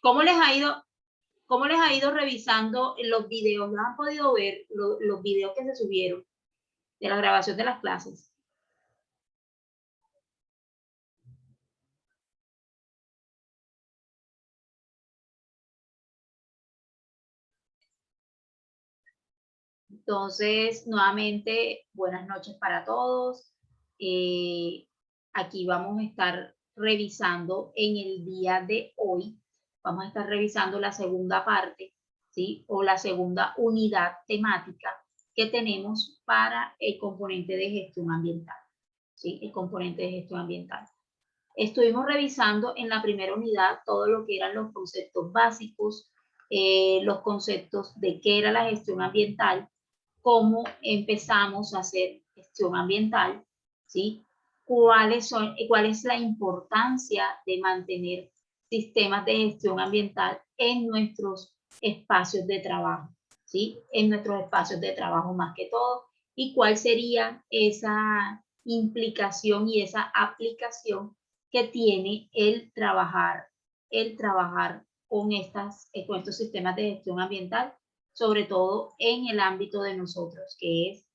¿Cómo les ha ido? ¿Cómo les ha ido revisando los videos? ¿No han podido ver los videos que se subieron de la grabación de las clases? Entonces, nuevamente, buenas noches para todos. Aquí vamos a estar revisando en el día de hoy, vamos a estar revisando la segunda parte, ¿sí? O la segunda unidad temática que tenemos para el componente de gestión ambiental, ¿sí? El componente de gestión ambiental. Estuvimos revisando en la primera unidad todo lo que eran los conceptos básicos, los conceptos de qué era la gestión ambiental, cómo empezamos a hacer gestión ambiental, ¿sí? ¿Cuál es la importancia de mantener sistemas de gestión ambiental en nuestros espacios de trabajo, ¿sí? En nuestros espacios de trabajo más que todo, y cuál sería esa implicación y esa aplicación que tiene el trabajar con estos sistemas de gestión ambiental, sobre todo en el ámbito de nosotros, que es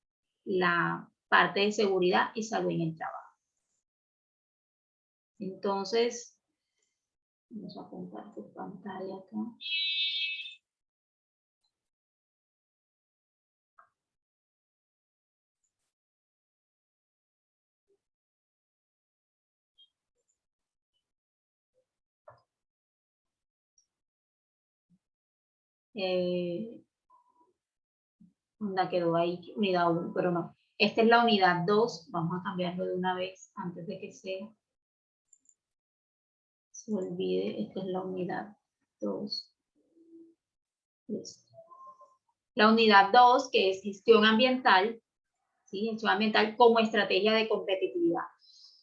la parte de seguridad y salud en el trabajo. Entonces, vamos a compartir pantalla acá. La quedó ahí, unidad 1, pero no. Esta es la unidad 2, vamos a cambiarlo de una vez antes de que se olvide. Esta es la unidad 2. Listo. La unidad 2, que es gestión ambiental, ¿sí? Gestión ambiental como estrategia de competitividad.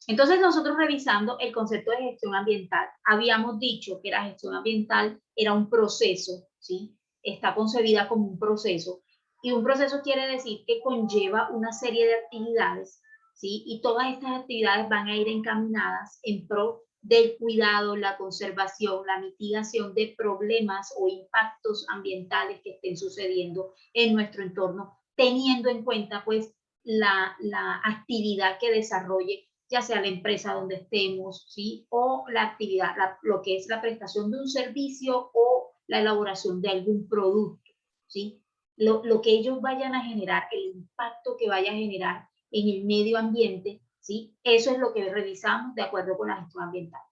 Entonces, nosotros revisando el concepto de gestión ambiental, habíamos dicho que la gestión ambiental era un proceso, ¿sí? Está concebida como un proceso, y un proceso quiere decir que conlleva una serie de actividades, ¿sí? Y todas estas actividades van a ir encaminadas en pro del cuidado, la conservación, la mitigación de problemas o impactos ambientales que estén sucediendo en nuestro entorno, teniendo en cuenta, pues, la actividad que desarrolle, ya sea la empresa donde estemos, ¿sí? O la actividad, lo que es la prestación de un servicio o la elaboración de algún producto, ¿sí? Lo que ellos vayan a generar, el impacto que vaya a generar en el medio ambiente, ¿sí? Eso es lo que revisamos de acuerdo con la gestión ambiental.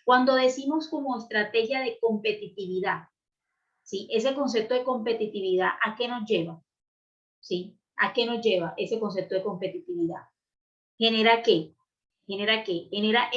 Cuando decimos como estrategia de competitividad, ¿sí? Ese concepto de competitividad, ¿a qué nos lleva? ¿Sí? ¿A qué nos lleva ese concepto de competitividad? ¿Genera qué? ¿Genera qué? Genera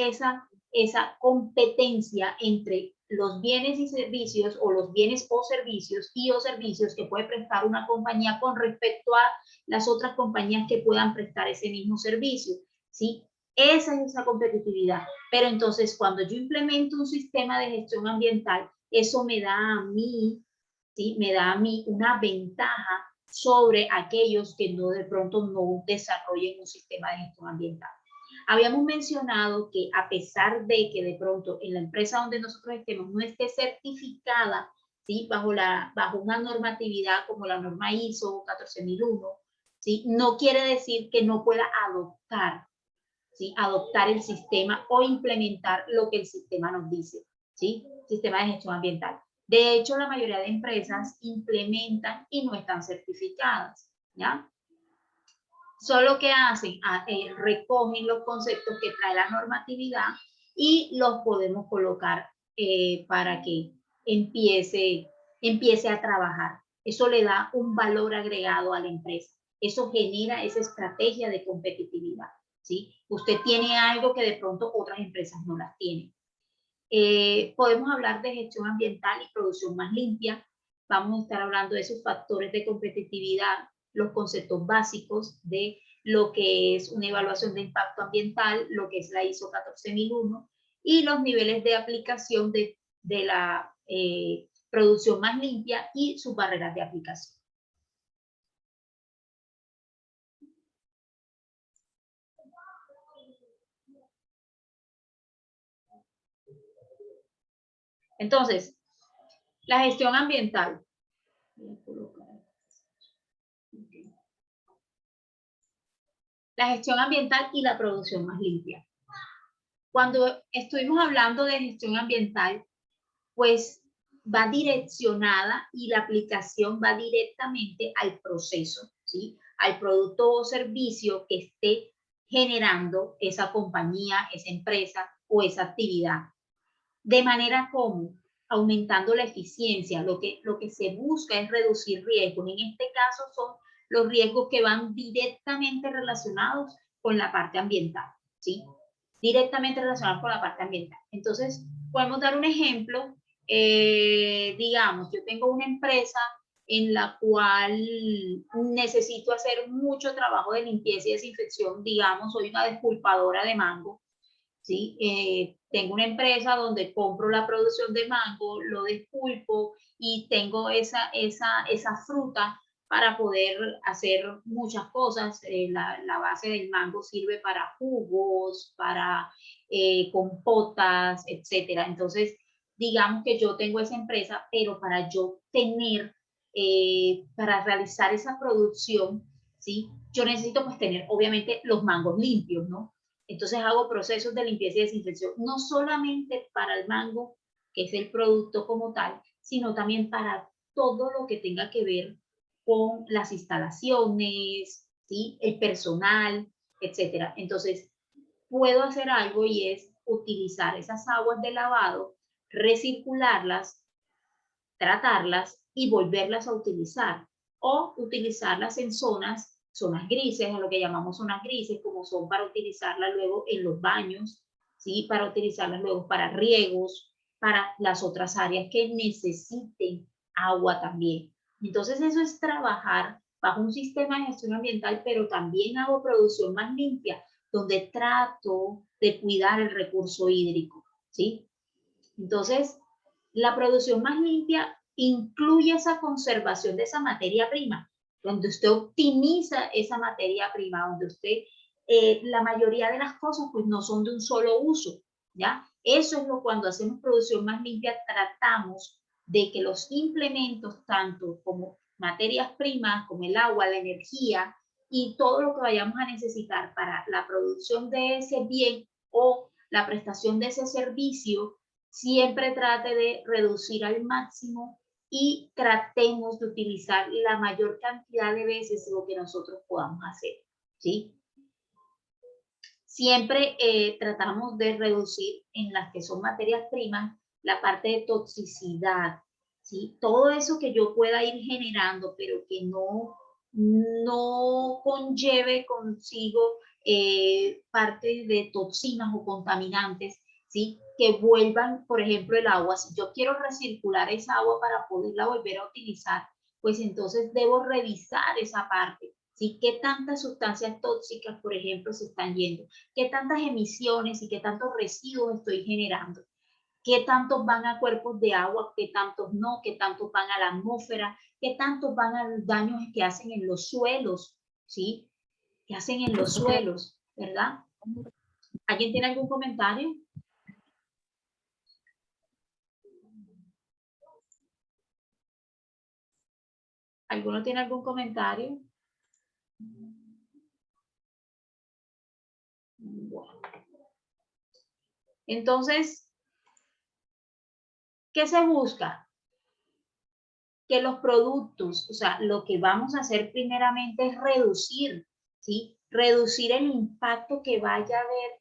esa competencia entre los bienes y servicios, o los bienes o servicios que puede prestar una compañía con respecto a las otras compañías que puedan prestar ese mismo servicio, ¿sí? Esa es esa competitividad. Pero entonces, cuando yo implemento un sistema de gestión ambiental, eso me da a mí, ¿sí? Me da a mí una ventaja sobre aquellos que no, de pronto no desarrollen un sistema de gestión ambiental. Habíamos mencionado que a pesar de que de pronto en la empresa donde nosotros estemos no esté certificada, ¿sí? bajo una normatividad como la norma ISO 14001, ¿sí? No quiere decir que no pueda adoptar, ¿sí? Adoptar el sistema o implementar lo que el sistema nos dice, ¿sí? Sistema de gestión ambiental. De hecho, la mayoría de empresas implementan y no están certificadas, ¿ya? Solo que hacen, recogen los conceptos que trae la normatividad y los podemos colocar para que empiece a trabajar. Eso le da un valor agregado a la empresa. Eso genera esa estrategia de competitividad, ¿sí? Usted tiene algo que de pronto otras empresas no las tienen. Podemos hablar de gestión ambiental y producción más limpia. Vamos a estar hablando de esos factores de competitividad, los conceptos básicos de lo que es una evaluación de impacto ambiental, lo que es la ISO 14001, y los niveles de aplicación de la producción más limpia y sus barreras de aplicación. Entonces, la gestión ambiental. La gestión ambiental y la producción más limpia. Cuando estuvimos hablando de gestión ambiental, pues va direccionada y la aplicación va directamente al proceso, ¿sí? Al producto o servicio que esté generando esa compañía, esa empresa o esa actividad. De manera como aumentando la eficiencia, lo que se busca es reducir riesgos. En este caso son los riesgos que van directamente relacionados con la parte ambiental, ¿sí? Directamente relacionados con la parte ambiental. Entonces, podemos dar un ejemplo. Digamos, yo tengo una empresa en la cual necesito hacer mucho trabajo de limpieza y desinfección. Digamos, soy una despulpadora de mango, ¿sí? Tengo una empresa donde compro la producción de mango, lo despulpo y tengo esa fruta para poder hacer muchas cosas. La base del mango sirve para jugos, para compotas, etcétera. Entonces, digamos que yo tengo esa empresa, pero para yo tener, para realizar esa producción, ¿sí? Yo necesito pues tener obviamente los mangos limpios, ¿no? Entonces hago procesos de limpieza y desinfección, no solamente para el mango, que es el producto como tal, sino también para todo lo que tenga que ver con las instalaciones, ¿sí? El personal, etcétera. Entonces, puedo hacer algo y es utilizar esas aguas de lavado, recircularlas, tratarlas y volverlas a utilizar, o utilizarlas en zonas grises, a lo que llamamos zonas grises, como son para utilizarlas luego en los baños, ¿sí? Para utilizarlas luego para riegos, para las otras áreas que necesiten agua también. Entonces eso es trabajar bajo un sistema de gestión ambiental, pero también hago producción más limpia, donde trato de cuidar el recurso hídrico, ¿sí? Entonces, la producción más limpia incluye esa conservación de esa materia prima, donde usted optimiza esa materia prima, donde usted, la mayoría de las cosas pues no son de un solo uso, ¿ya? Eso es lo cuando hacemos producción más limpia, tratamos de que los implementos, tanto como materias primas, como el agua, la energía y todo lo que vayamos a necesitar para la producción de ese bien o la prestación de ese servicio, siempre trate de reducir al máximo y tratemos de utilizar la mayor cantidad de veces lo que nosotros podamos hacer, ¿sí? Siempre tratamos de reducir en las que son materias primas la parte de toxicidad, ¿sí? Todo eso que yo pueda ir generando, pero que no conlleve consigo parte de toxinas o contaminantes, ¿sí? Que vuelvan, por ejemplo, el agua. Si yo quiero recircular esa agua para poderla volver a utilizar, pues entonces debo revisar esa parte, ¿sí? ¿Qué tantas sustancias tóxicas, por ejemplo, se están yendo? ¿Qué tantas emisiones y qué tantos residuos estoy generando? ¿Qué tantos van a cuerpos de agua? ¿Qué tantos no? ¿Qué tantos van a la atmósfera? ¿Qué tantos van a los daños que hacen en los suelos? ¿Sí? ¿Qué hacen en los suelos? ¿Verdad? ¿Alguien tiene algún comentario? ¿Alguno tiene algún comentario? Bueno. Entonces, ¿qué se busca? Que los productos, o sea, lo que vamos a hacer primeramente es reducir, ¿sí? Reducir el impacto que vaya a haber,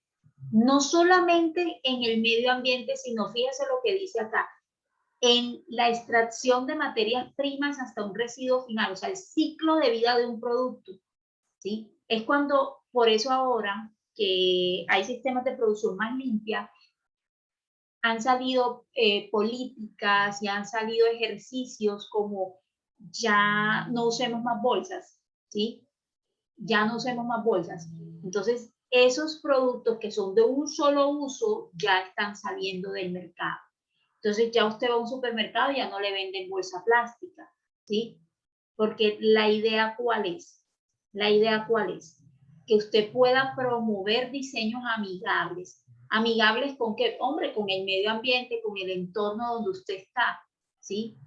no solamente en el medio ambiente, sino fíjese lo que dice acá, en la extracción de materias primas hasta un residuo final, o sea, el ciclo de vida de un producto, ¿sí? Es cuando, por eso ahora que hay sistemas de producción más limpia, han salido políticas y han salido ejercicios como ya no usemos más bolsas, ¿sí? Ya no usemos más bolsas. Entonces, esos productos que son de un solo uso ya están saliendo del mercado. Entonces, ya usted va a un supermercado y ya no le venden bolsa plástica, ¿sí? Porque la idea, ¿cuál es? La idea, ¿cuál es? Que usted pueda promover diseños amigables, Amigables con qué, hombre, con el medio ambiente, con el entorno donde usted está, ¿sí?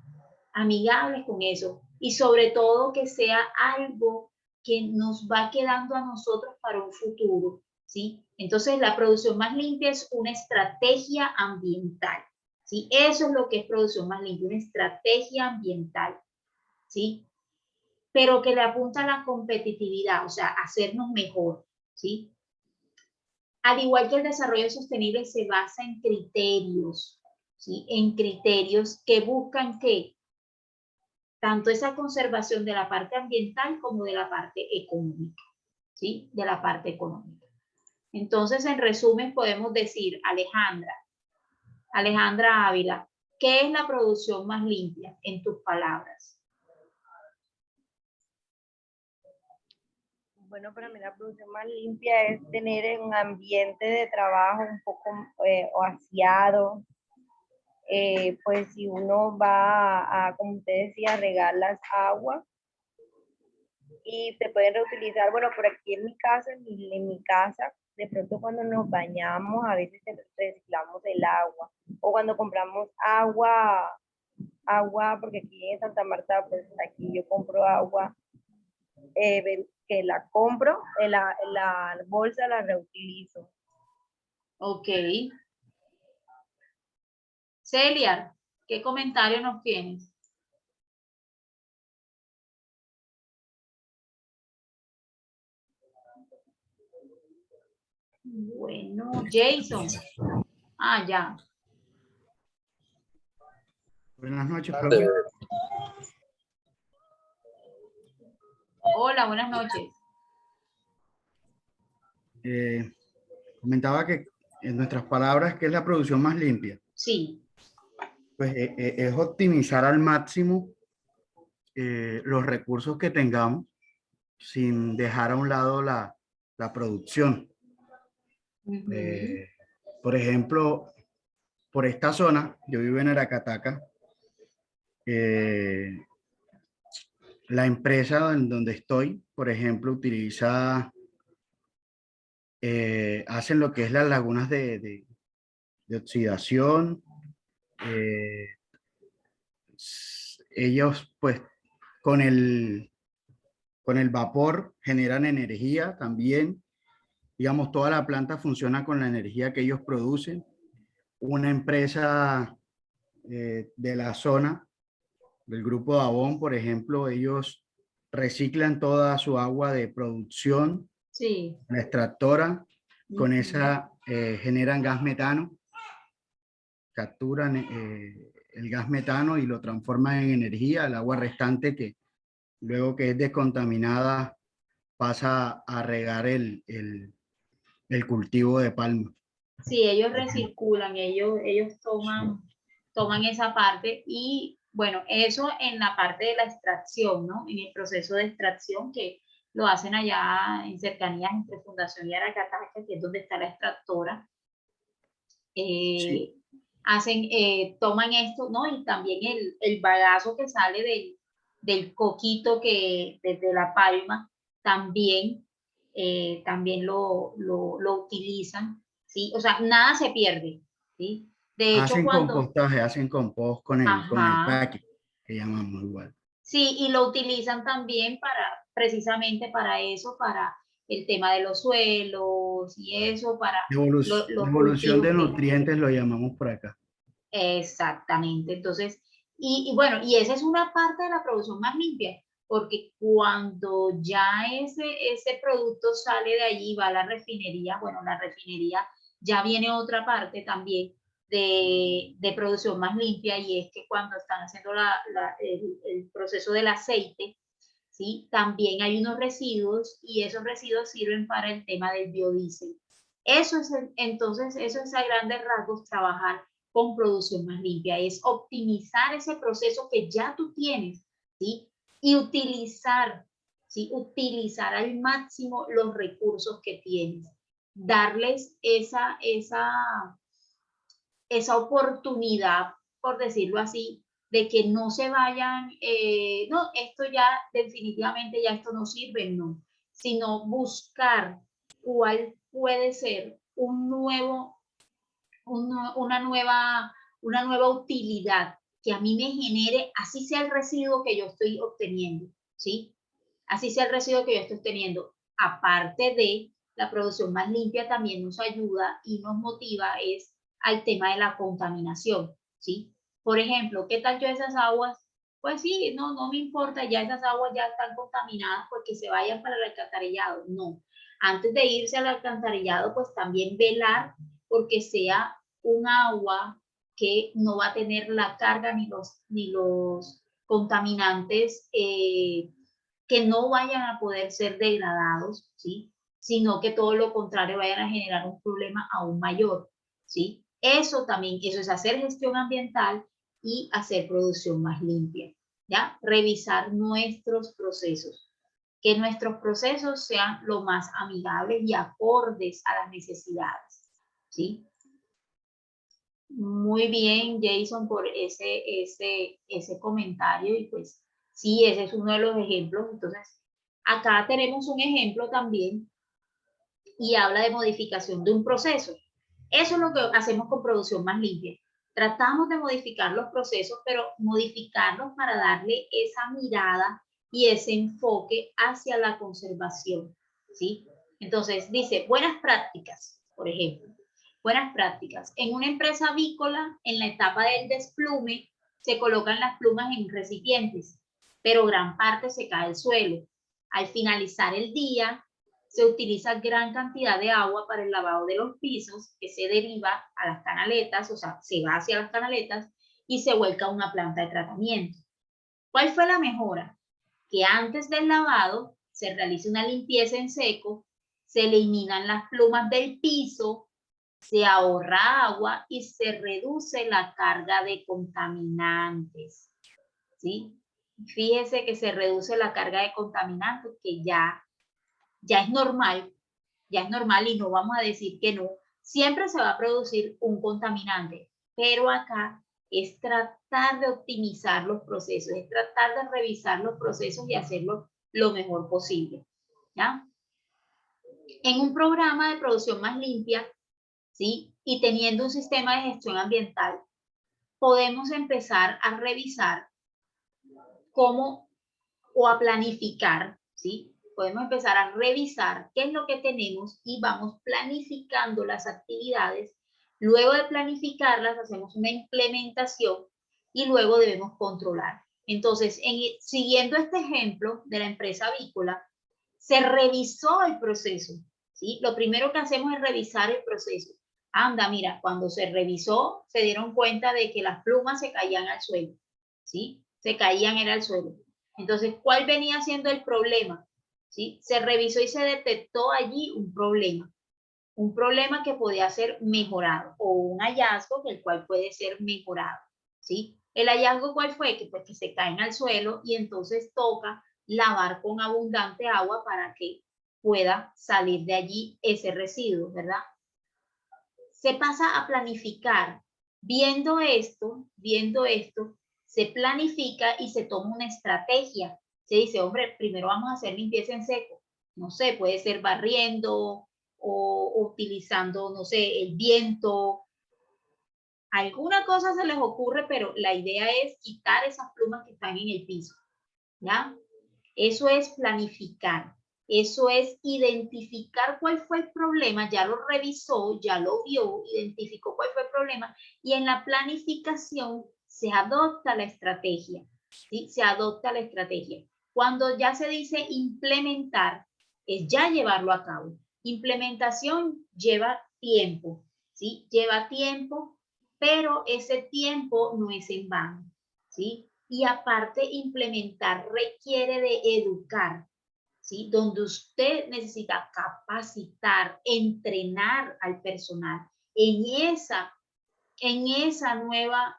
Amigables con eso. Y sobre todo que sea algo que nos va quedando a nosotros para un futuro, ¿sí? Entonces la producción más limpia es una estrategia ambiental, ¿sí? Eso es lo que es producción más limpia, una estrategia ambiental, ¿sí? Pero que le apunta a la competitividad, o sea, hacernos mejor, ¿sí? Al igual que el desarrollo sostenible se basa en criterios, ¿sí? En criterios que buscan que tanto esa conservación de la parte ambiental como de la parte económica, ¿sí? De la parte económica. Entonces, en resumen, podemos decir, Alejandra Ávila, ¿qué es la producción más limpia en tus palabras? Bueno, para mí la producción más limpia es tener un ambiente de trabajo un poco aseado. Pues si uno va a, como usted decía, regar las aguas y se pueden reutilizar. Bueno, por aquí en mi casa, en mi casa, de pronto cuando nos bañamos, a veces reciclamos el agua. O cuando compramos agua, porque aquí en Santa Marta, pues aquí yo compro agua, que la compro, la bolsa la reutilizo. Ok. Celia, ¿qué comentario nos tienes? Bueno, Jason. Ah, ya. Buenas noches, profe. Hola, buenas noches. Comentaba que en nuestras palabras, ¿qué es la producción más limpia? Sí. Pues es optimizar al máximo los recursos que tengamos sin dejar a un lado la producción. Por ejemplo, por esta zona, yo vivo en Aracataca, la empresa en donde estoy, por ejemplo, hacen lo que es las lagunas de oxidación. eh, Ellos, pues, con con el vapor generan energía también. Digamos, toda la planta funciona con la energía que ellos producen. Una empresa de la zona, del grupo Avon, por ejemplo, ellos reciclan toda su agua de producción, Sí. la extractora, con esa generan gas metano, capturan el gas metano y lo transforman en energía. El agua restante que luego que es descontaminada pasa a regar el cultivo de palma. Sí, ellos recirculan, ellos toman esa parte y bueno, eso en la parte de la extracción, ¿no? En el proceso de extracción que lo hacen allá en cercanías entre Fundación y Aracataca, que es donde está la extractora. Sí. Toman esto, ¿no? Y también el bagazo que sale del coquito que desde la palma también, también lo utilizan, ¿sí? O sea, nada se pierde, ¿sí? De hecho, Hacen compostaje, hacen compost con el ajá, paqui, que llamamos igual. sí, y lo utilizan también precisamente para eso, para el tema de los suelos y eso, para los Devolución cultivos de que... nutrientes lo llamamos por acá. Exactamente. Entonces, y bueno, y esa es una parte de la producción más limpia, porque cuando ya ese producto sale de allí, va a la refinería, bueno, la refinería ya viene otra parte también de producción más limpia, y es que cuando están haciendo el proceso del aceite, ¿sí? También hay unos residuos y esos residuos sirven para el tema del biodiesel. Entonces, eso es a grandes rasgos trabajar con producción más limpia, es optimizar ese proceso que ya tú tienes, ¿sí? Y utilizar, ¿sí? Utilizar al máximo los recursos que tienes, darles esa oportunidad, por decirlo así, de que no se vayan, no, esto ya definitivamente ya esto no sirve, no, sino buscar cuál puede ser un nuevo una nueva utilidad que a mí me genere, así sea el residuo que yo estoy obteniendo, ¿sí? Así sea el residuo que yo estoy obteniendo. Aparte de la producción más limpia, también nos ayuda y nos motiva es al tema de la contaminación, ¿sí? Por ejemplo, ¿qué tal yo esas aguas? Pues sí, no me importa, ya esas aguas ya están contaminadas porque se vayan para el alcantarillado. No, antes de irse al alcantarillado, pues también velar porque sea un agua que no va a tener la carga ni los contaminantes que no vayan a poder ser degradados, ¿sí? Sino que todo lo contrario vayan a generar un problema aún mayor, ¿sí? Eso también, eso es hacer gestión ambiental y hacer producción más limpia, ¿ya? Revisar nuestros procesos, que nuestros procesos sean lo más amigables y acordes a las necesidades, ¿sí? Muy bien, Jason, por ese comentario y pues sí, ese es uno de los ejemplos. Entonces, acá tenemos un ejemplo también y habla de modificación de un proceso. Eso es lo que hacemos con producción más limpia. Tratamos de modificar los procesos, pero modificarlos para darle esa mirada y ese enfoque hacia la conservación, ¿sí? Entonces, dice, buenas prácticas, por ejemplo. Buenas prácticas. En una empresa avícola, en la etapa del desplume, se colocan las plumas en recipientes, pero gran parte se cae al suelo. Al finalizar el día, se utiliza gran cantidad de agua para el lavado de los pisos, que se deriva a las canaletas, o sea, se va hacia las canaletas y se vuelca a una planta de tratamiento. ¿Cuál fue la mejora? Que antes del lavado se realice una limpieza en seco, se eliminan las plumas del piso, se ahorra agua y se reduce la carga de contaminantes, ¿sí? Fíjese que se reduce la carga de contaminantes, que ya es normal y no vamos a decir que no. Siempre se va a producir un contaminante, pero acá es tratar de optimizar los procesos, es tratar de revisar los procesos y hacerlo lo mejor posible, ¿ya? En un programa de producción más limpia, ¿sí? Y teniendo un sistema de gestión ambiental, podemos empezar a revisar cómo o a planificar, ¿sí? Podemos empezar a revisar qué es lo que tenemos y vamos planificando las actividades. Luego de planificarlas, hacemos una implementación y luego debemos controlar. Entonces, siguiendo este ejemplo de la empresa avícola, se revisó el proceso, ¿sí? Lo primero que hacemos es revisar el proceso. Anda, mira, cuando se revisó, se dieron cuenta de que las plumas se caían al suelo, ¿sí? Se caían era al suelo. Entonces, ¿cuál venía siendo el problema? ¿Sí? Se revisó y se detectó allí un problema que podía ser mejorado o un hallazgo el cual puede ser mejorado, ¿sí? El hallazgo, ¿cuál fue? Que, pues, que se caen al suelo y entonces toca lavar con abundante agua para que pueda salir de allí ese residuo, ¿verdad? Se pasa a planificar. Viendo esto, se planifica y se toma una estrategia. Se dice, hombre, primero vamos a hacer limpieza en seco. No sé, puede ser barriendo o utilizando, no sé, el viento. Alguna cosa se les ocurre, pero la idea es quitar esas plumas que están en el piso, ¿ya? Eso es planificar. Eso es identificar cuál fue el problema, ya lo revisó, ya lo vio, identificó cuál fue el problema y en la planificación se adopta la estrategia, ¿sí? Se adopta la estrategia. Cuando ya se dice implementar, es ya llevarlo a cabo. Implementación lleva tiempo, ¿sí? Lleva tiempo, pero ese tiempo no es en vano, ¿sí? Y aparte, implementar requiere de educar, ¿sí? Donde usted necesita capacitar, entrenar al personal en esa nueva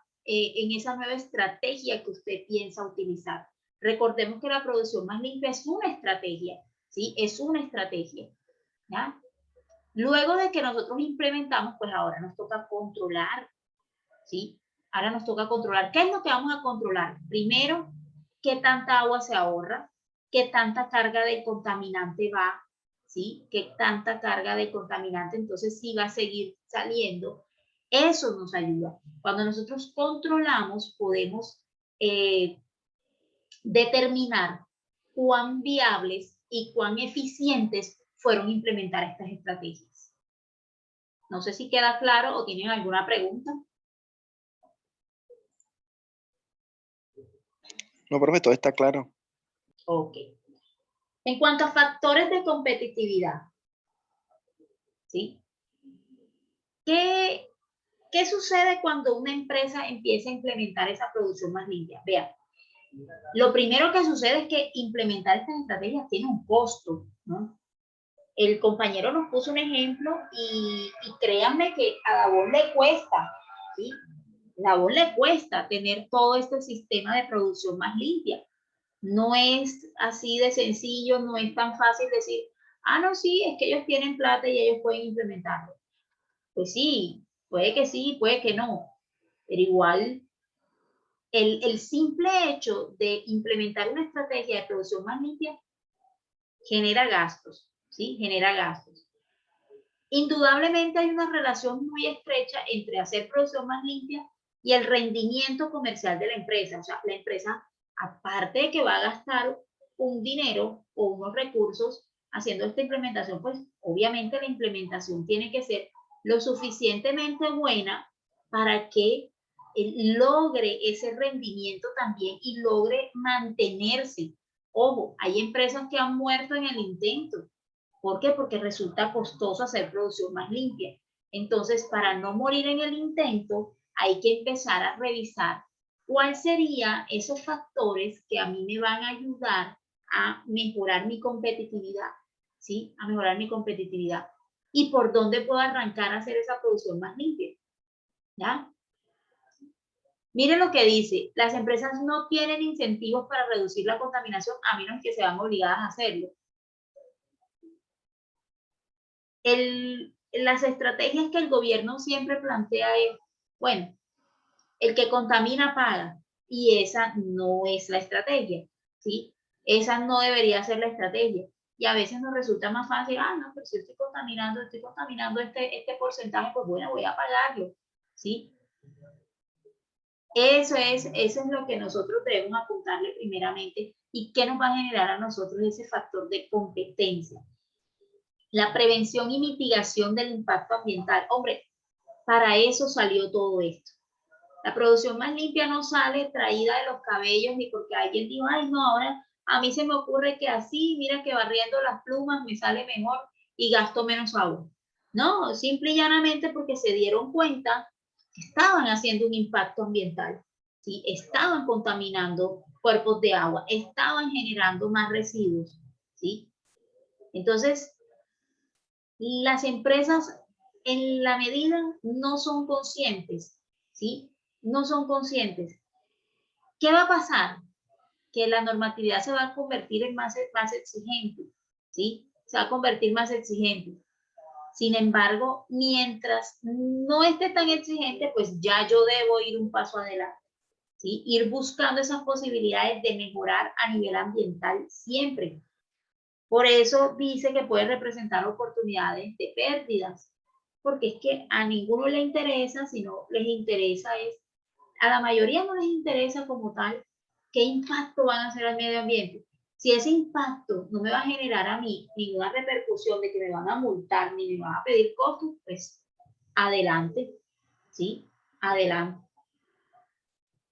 estrategia que usted piensa utilizar. Recordemos que la producción más limpia es una estrategia, ¿sí? Es una estrategia, ¿ya? Luego de que nosotros implementamos, pues ahora nos toca controlar, ¿sí? Ahora nos toca controlar. ¿Qué es lo que vamos a controlar? Primero, qué tanta agua se ahorra, qué tanta carga de contaminante va, ¿sí? Qué tanta carga de contaminante entonces sí va a seguir saliendo. Eso nos ayuda. Cuando nosotros controlamos, podemos determinar cuán viables y cuán eficientes fueron implementar estas estrategias. No sé si queda claro o tienen alguna pregunta. No, profe, todo está claro. Ok. En cuanto a factores de competitividad, ¿sí? ¿Qué sucede cuando una empresa empieza a implementar esa producción más limpia? Vean, lo primero que sucede es que implementar estas estrategias tiene un costo, ¿no? El compañero nos puso un ejemplo y créanme que a Davoz le cuesta, ¿sí? A Davoz le cuesta tener todo este sistema de producción más limpia. No es así de sencillo, no es tan fácil decir, ah, no, sí, es que ellos tienen plata y ellos pueden implementarlo. Pues sí, puede que no, pero igual el simple hecho de implementar una estrategia de producción más limpia genera gastos, ¿sí? Genera gastos. Indudablemente hay una relación muy estrecha entre hacer producción más limpia y el rendimiento comercial de la empresa. O sea, la empresa, aparte de que va a gastar un dinero o unos recursos haciendo esta implementación, pues obviamente la implementación tiene que ser lo suficientemente buena para que logre ese rendimiento también y logre mantenerse. Ojo, hay empresas que han muerto en el intento. ¿Por qué? Porque resulta costoso hacer producción más limpia. Entonces, para no morir en el intento, hay que empezar a revisar cuáles serían esos factores que a mí me van a ayudar a mejorar mi competitividad, ¿sí? A mejorar mi competitividad. ¿Y por dónde puedo arrancar a hacer esa producción más limpia? ¿Ya? Miren lo que dice, las empresas no tienen incentivos para reducir la contaminación a menos que sean obligadas a hacerlo. Las estrategias que el gobierno siempre plantea es, bueno, el que contamina paga, y esa no es la estrategia, ¿sí? Esa no debería ser la estrategia. Y a veces nos resulta más fácil, ah, no, pero si estoy contaminando este porcentaje, pues bueno, voy a pagarlo, ¿sí? Eso es lo que nosotros debemos apuntarle primeramente y que nos va a generar a nosotros ese factor de competencia. La prevención y mitigación del impacto ambiental. Hombre, para eso salió todo esto. La producción más limpia no sale traída de los cabellos ni porque alguien dijo, ay, no, ahora a mí se me ocurre que así, mira que barriendo las plumas me sale mejor y gasto menos agua. No, simple y llanamente porque se dieron cuenta que estaban haciendo un impacto ambiental, ¿sí? Estaban contaminando cuerpos de agua, estaban generando más residuos, ¿sí? Entonces, las empresas en la medida no son conscientes, ¿sí? No son conscientes. ¿Qué va a pasar? Que la normatividad se va a convertir en más exigente, ¿sí? Se va a convertir más exigente. Sin embargo, mientras no esté tan exigente, pues ya yo debo ir un paso adelante, ¿sí? Ir buscando esas posibilidades de mejorar a nivel ambiental siempre. Por eso dice que puede representar oportunidades de pérdidas, porque es que a ninguno le interesa, sino les interesa es, a la mayoría no les interesa como tal qué impacto van a hacer al medio ambiente. Si ese impacto no me va a generar a mí ninguna repercusión de que me van a multar ni me van a pedir costos, pues adelante, ¿sí? Adelante.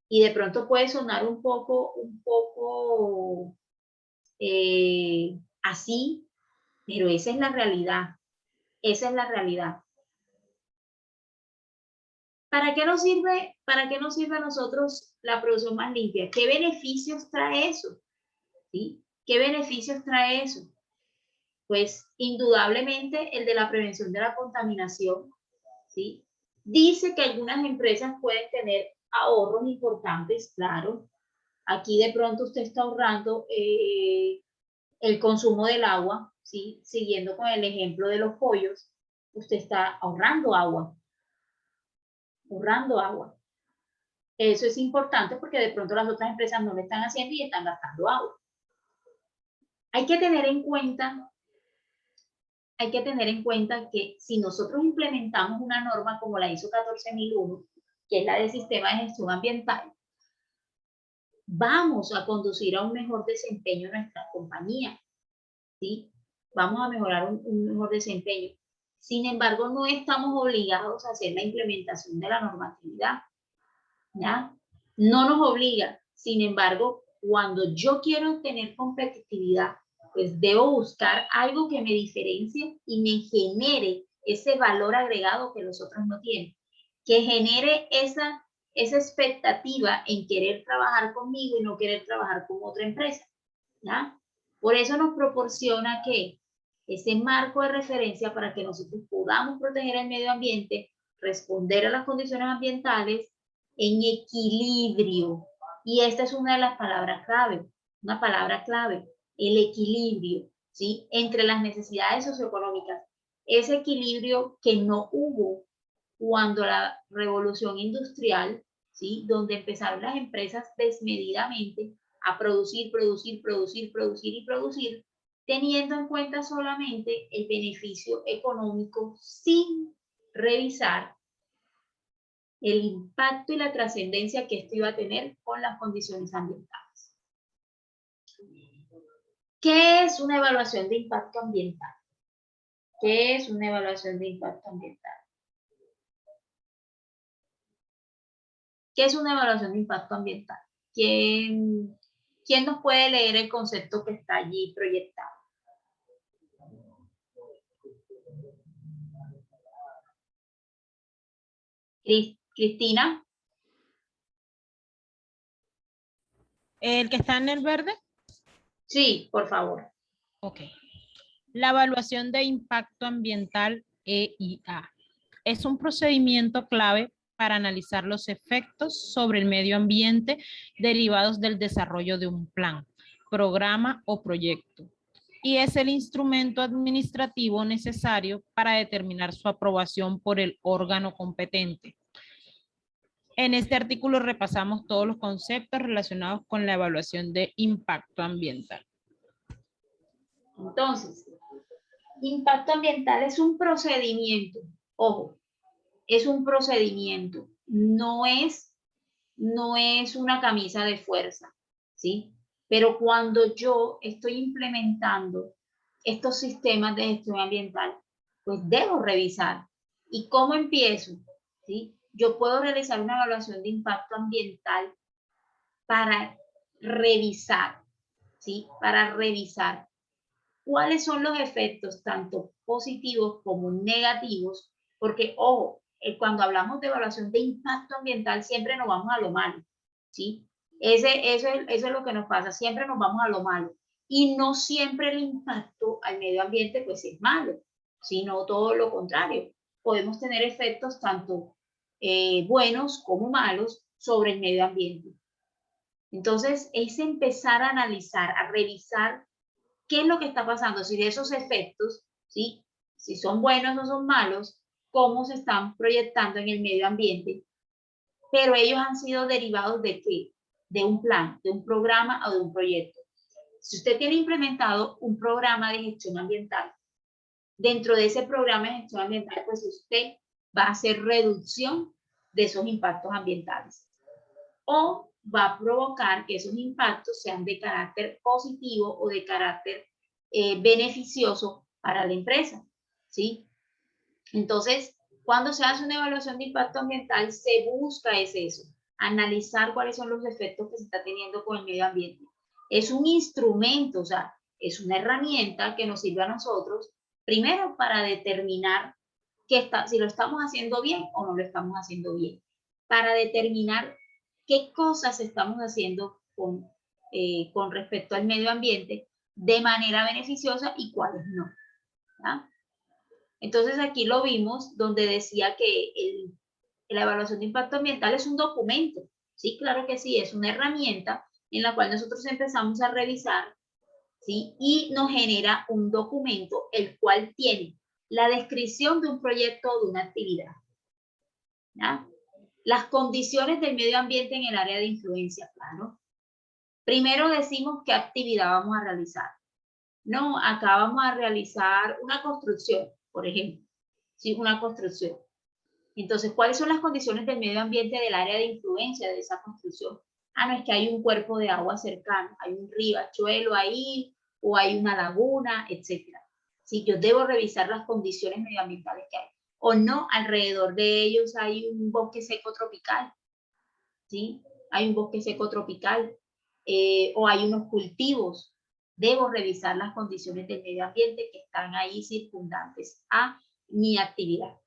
Y de pronto puede sonar un poco así, pero esa es la realidad. Esa es la realidad. ¿Para qué nos sirve a nosotros la producción más limpia? ¿Qué beneficios trae eso? ¿Sí? ¿Qué beneficios trae eso? Pues indudablemente el de la prevención de la contaminación, ¿sí? Dice que algunas empresas pueden tener ahorros importantes, claro. Aquí de pronto usted está ahorrando el consumo del agua, ¿sí? Siguiendo con el ejemplo de los pollos, usted está ahorrando agua. Ahorrando agua. Eso es importante porque de pronto las otras empresas no lo están haciendo y están gastando agua. Hay que tener en cuenta hay que tener en cuenta que si nosotros implementamos una norma como la ISO 14001, que es la del sistema de gestión ambiental, vamos a conducir a un mejor desempeño en nuestra compañía, ¿sí? Vamos a mejorar un mejor desempeño. Sin embargo, no estamos obligados a hacer la implementación de la normatividad, ¿ya? No nos obliga. Sin embargo, cuando yo quiero tener competitividad, pues debo buscar algo que me diferencie y me genere ese valor agregado que los otros no tienen, que genere esa expectativa en querer trabajar conmigo y no querer trabajar con otra empresa, ¿ya? Por eso nos proporciona que ese marco de referencia para que nosotros podamos proteger el medio ambiente, responder a las condiciones ambientales en equilibrio. Y esta es una de las palabras clave, una palabra clave, el equilibrio, ¿sí? Entre las necesidades socioeconómicas. Ese equilibrio que no hubo cuando la revolución industrial, ¿sí? Donde empezaron las empresas desmedidamente a producir, teniendo en cuenta solamente el beneficio económico sin revisar el impacto y la trascendencia que esto iba a tener con las condiciones ambientales. ¿Qué es una evaluación de impacto ambiental? ¿Qué es una evaluación de impacto ambiental? ¿Qué es una evaluación de impacto ambiental? ¿Quién nos puede leer el concepto que está allí proyectado? Cristina. ¿El que está en el verde? Sí, por favor. Ok. La evaluación de impacto ambiental EIA es un procedimiento clave para analizar los efectos sobre el medio ambiente derivados del desarrollo de un plan, programa o proyecto. Y es el instrumento administrativo necesario para determinar su aprobación por el órgano competente. En este artículo repasamos todos los conceptos relacionados con la evaluación de impacto ambiental. Entonces, impacto ambiental es un procedimiento, ojo, es un procedimiento, no es una camisa de fuerza, ¿sí? Pero cuando yo estoy implementando estos sistemas de gestión ambiental, pues debo revisar. ¿Y cómo empiezo? ¿Sí? Yo puedo realizar una evaluación de impacto ambiental para revisar, ¿sí? Para revisar cuáles son los efectos tanto positivos como negativos, porque, ojo, cuando hablamos de evaluación de impacto ambiental siempre nos vamos a lo malo, ¿sí? Eso es lo que nos pasa, siempre nos vamos a lo malo. Y no siempre el impacto al medio ambiente pues es malo, sino todo lo contrario. Podemos tener efectos tanto buenos como malos sobre el medio ambiente. Entonces, es empezar a analizar, a revisar qué es lo que está pasando, si de esos efectos, ¿sí? Si son buenos o son malos, cómo se están proyectando en el medio ambiente, pero ellos han sido derivados de qué? De un plan, de un programa o de un proyecto. Si usted tiene implementado un programa de gestión ambiental, dentro de ese programa de gestión ambiental, pues usted va a hacer reducción de esos impactos ambientales. O va a provocar que esos impactos sean de carácter positivo o de carácter beneficioso para la empresa, ¿sí? Entonces, cuando se hace una evaluación de impacto ambiental, se busca eso, analizar cuáles son los efectos que se está teniendo con el medio ambiente. Es un instrumento, o sea, es una herramienta que nos sirve a nosotros, primero para determinar si lo estamos haciendo bien o no lo estamos haciendo bien, para determinar qué cosas estamos haciendo con respecto al medio ambiente de manera beneficiosa y cuáles no, ¿ya? Entonces aquí lo vimos donde decía que la evaluación de impacto ambiental es un documento. Sí, claro que sí, es una herramienta en la cual nosotros empezamos a revisar, ¿sí? Y nos genera un documento el cual tiene la descripción de un proyecto o de una actividad, ¿ya? Las condiciones del medio ambiente en el área de influencia, claro. Primero decimos qué actividad vamos a realizar. no, acá vamos a realizar una construcción, por ejemplo, ¿sí? Una construcción. Entonces, ¿cuáles son las condiciones del medio ambiente del área de influencia de esa construcción? Ah, no, es que hay un cuerpo de agua cercano, hay un riachuelo ahí, o hay una laguna, etcétera. Sí, yo debo revisar las condiciones medioambientales que hay. O no, alrededor de ellos hay un bosque seco tropical, ¿sí? Hay un bosque seco tropical, o hay unos cultivos. Debo revisar las condiciones del medio ambiente que están ahí circundantes a mi actividad.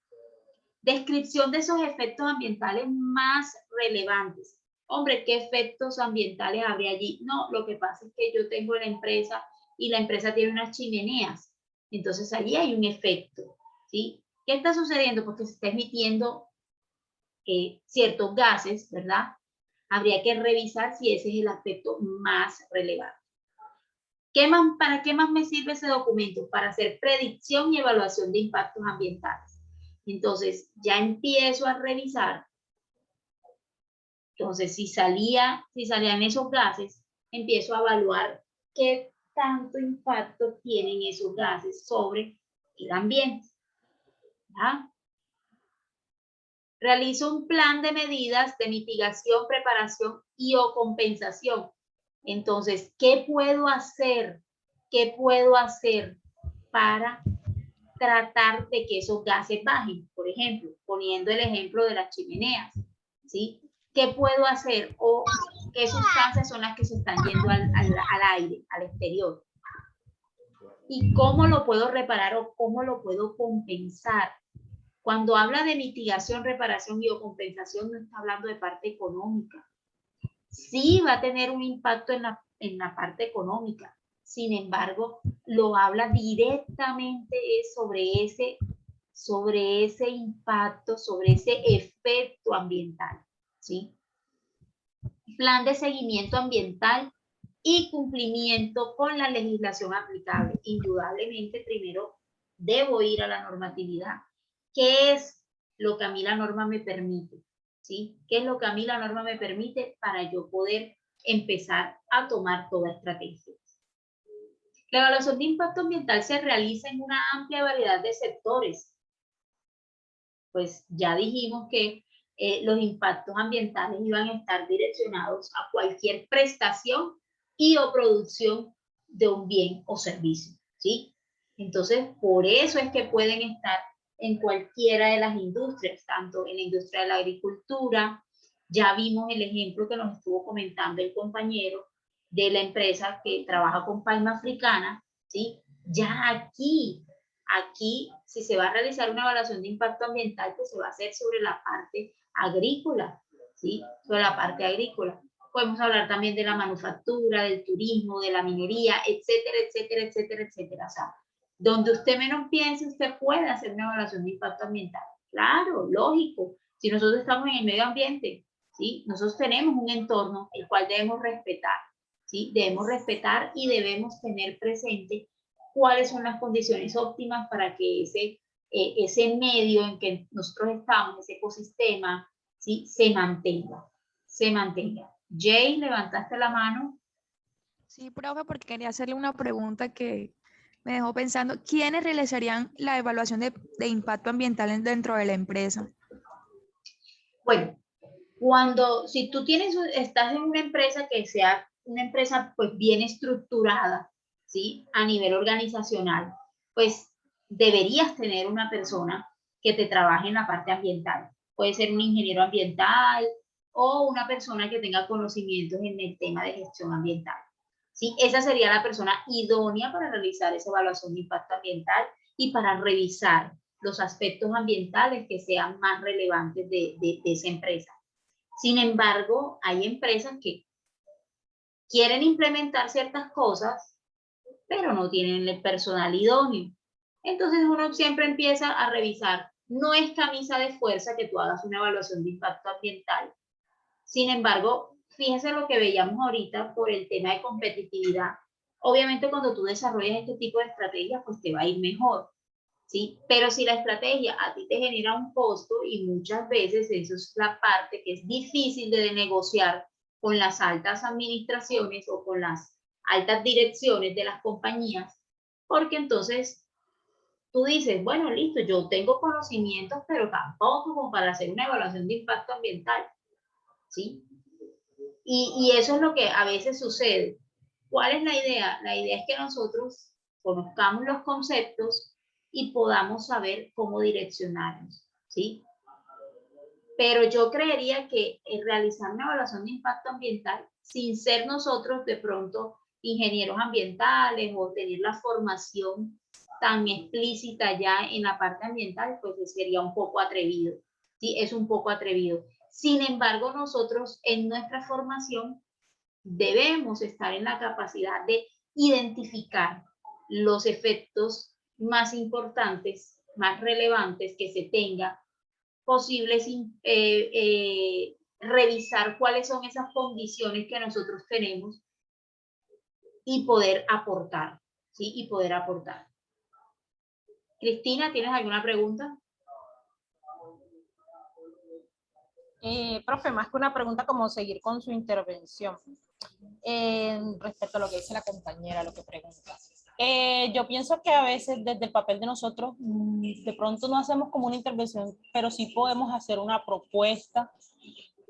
Descripción de esos efectos ambientales más relevantes. Hombre, ¿qué efectos ambientales habría allí? No, lo que pasa es que yo tengo la empresa y la empresa tiene unas chimeneas. Entonces allí hay un efecto, ¿sí? ¿Qué está sucediendo? Porque se está emitiendo ciertos gases, ¿verdad? Habría que revisar si ese es el aspecto más relevante. ¿Para qué más me sirve ese documento? Para hacer predicción y evaluación de impactos ambientales. Entonces, ya empiezo a revisar. Entonces, si salían esos gases, empiezo a evaluar qué tanto impacto tienen esos gases sobre el ambiente. ¿Ya? Realizo un plan de medidas de mitigación, preparación y o compensación. Entonces, ¿qué puedo hacer? ¿Qué puedo hacer para tratar de que esos gases bajen? Por ejemplo, poniendo el ejemplo de las chimeneas, ¿sí? ¿Qué puedo hacer? O qué sustancias son las que se están yendo al aire, al exterior. ¿Y cómo lo puedo reparar o cómo lo puedo compensar? Cuando habla de mitigación, reparación y o compensación, no está hablando de parte económica. Sí va a tener un impacto en la parte económica. Sin embargo, lo habla directamente sobre ese impacto, sobre ese efecto ambiental, ¿sí? Plan de seguimiento ambiental y cumplimiento con la legislación aplicable. Indudablemente, primero debo ir a la normatividad. ¿Qué es lo que a mí la norma me permite? ¿Sí? ¿Qué es lo que a mí la norma me permite para yo poder empezar a tomar toda estrategia? La evaluación de impacto ambiental se realiza en una amplia variedad de sectores. Pues ya dijimos que los impactos ambientales iban a estar direccionados a cualquier prestación y o producción de un bien o servicio, ¿sí? Entonces, por eso es que pueden estar en cualquiera de las industrias, tanto en la industria de la agricultura. Ya vimos el ejemplo que nos estuvo comentando el compañero de la empresa que trabaja con palma africana, ¿sí? Ya aquí, si se va a realizar una evaluación de impacto ambiental, pues se va a hacer sobre la parte agrícola, ¿sí? Sobre la parte agrícola. Podemos hablar también de la manufactura, del turismo, de la minería, etcétera, etcétera, etcétera, etcétera. O sea, donde usted menos piense, usted puede hacer una evaluación de impacto ambiental. Claro, lógico. Si nosotros estamos en el medio ambiente, ¿sí? Nosotros tenemos un entorno el cual debemos respetar, ¿sí? Debemos respetar y debemos tener presente cuáles son las condiciones óptimas para que ese medio en que nosotros estamos, ese ecosistema, ¿sí? se mantenga. Jay, levantaste la mano. Sí, profe, porque quería hacerle una pregunta que me dejó pensando. ¿Quiénes realizarían la evaluación de impacto ambiental dentro de la empresa? Bueno, si tú estás en una empresa que sea una empresa pues bien estructurada, ¿sí? A nivel organizacional, pues deberías tener una persona que te trabaje en la parte ambiental. Puede ser un ingeniero ambiental o una persona que tenga conocimientos en el tema de gestión ambiental. ¿Sí? Esa sería la persona idónea para realizar esa evaluación de impacto ambiental y para revisar los aspectos ambientales que sean más relevantes de esa empresa. Sin embargo, hay empresas que quieren implementar ciertas cosas, pero no tienen el personal idóneo. Entonces uno siempre empieza a revisar. No es camisa de fuerza que tú hagas una evaluación de impacto ambiental. Sin embargo, fíjense lo que veíamos ahorita por el tema de competitividad. Obviamente cuando tú desarrollas este tipo de estrategias, pues te va a ir mejor, ¿sí? Pero si la estrategia a ti te genera un costo, y muchas veces eso es la parte que es difícil de negociar con las altas administraciones o con las altas direcciones de las compañías, porque entonces tú dices, bueno, listo, yo tengo conocimientos, pero tampoco como para hacer una evaluación de impacto ambiental, ¿sí? Y eso es lo que a veces sucede. ¿Cuál es la idea? La idea es que nosotros conozcamos los conceptos y podamos saber cómo direccionarnos, ¿sí? Pero yo creería que realizar una evaluación de impacto ambiental, sin ser nosotros de pronto ingenieros ambientales o tener la formación tan explícita ya en la parte ambiental, pues sería un poco atrevido, ¿sí? Es un poco atrevido. Sin embargo, nosotros en nuestra formación debemos estar en la capacidad de identificar los efectos más importantes, más relevantes que se tenga, posibles, revisar cuáles son esas condiciones que nosotros tenemos y poder aportar, ¿sí? Y poder aportar. Cristina, ¿tienes alguna pregunta? Profe, más que una pregunta, como seguir con su intervención. Respecto a lo que dice la compañera, lo que pregunta. Yo pienso que a veces desde el papel de nosotros, de pronto no hacemos como una intervención, pero sí podemos hacer una propuesta,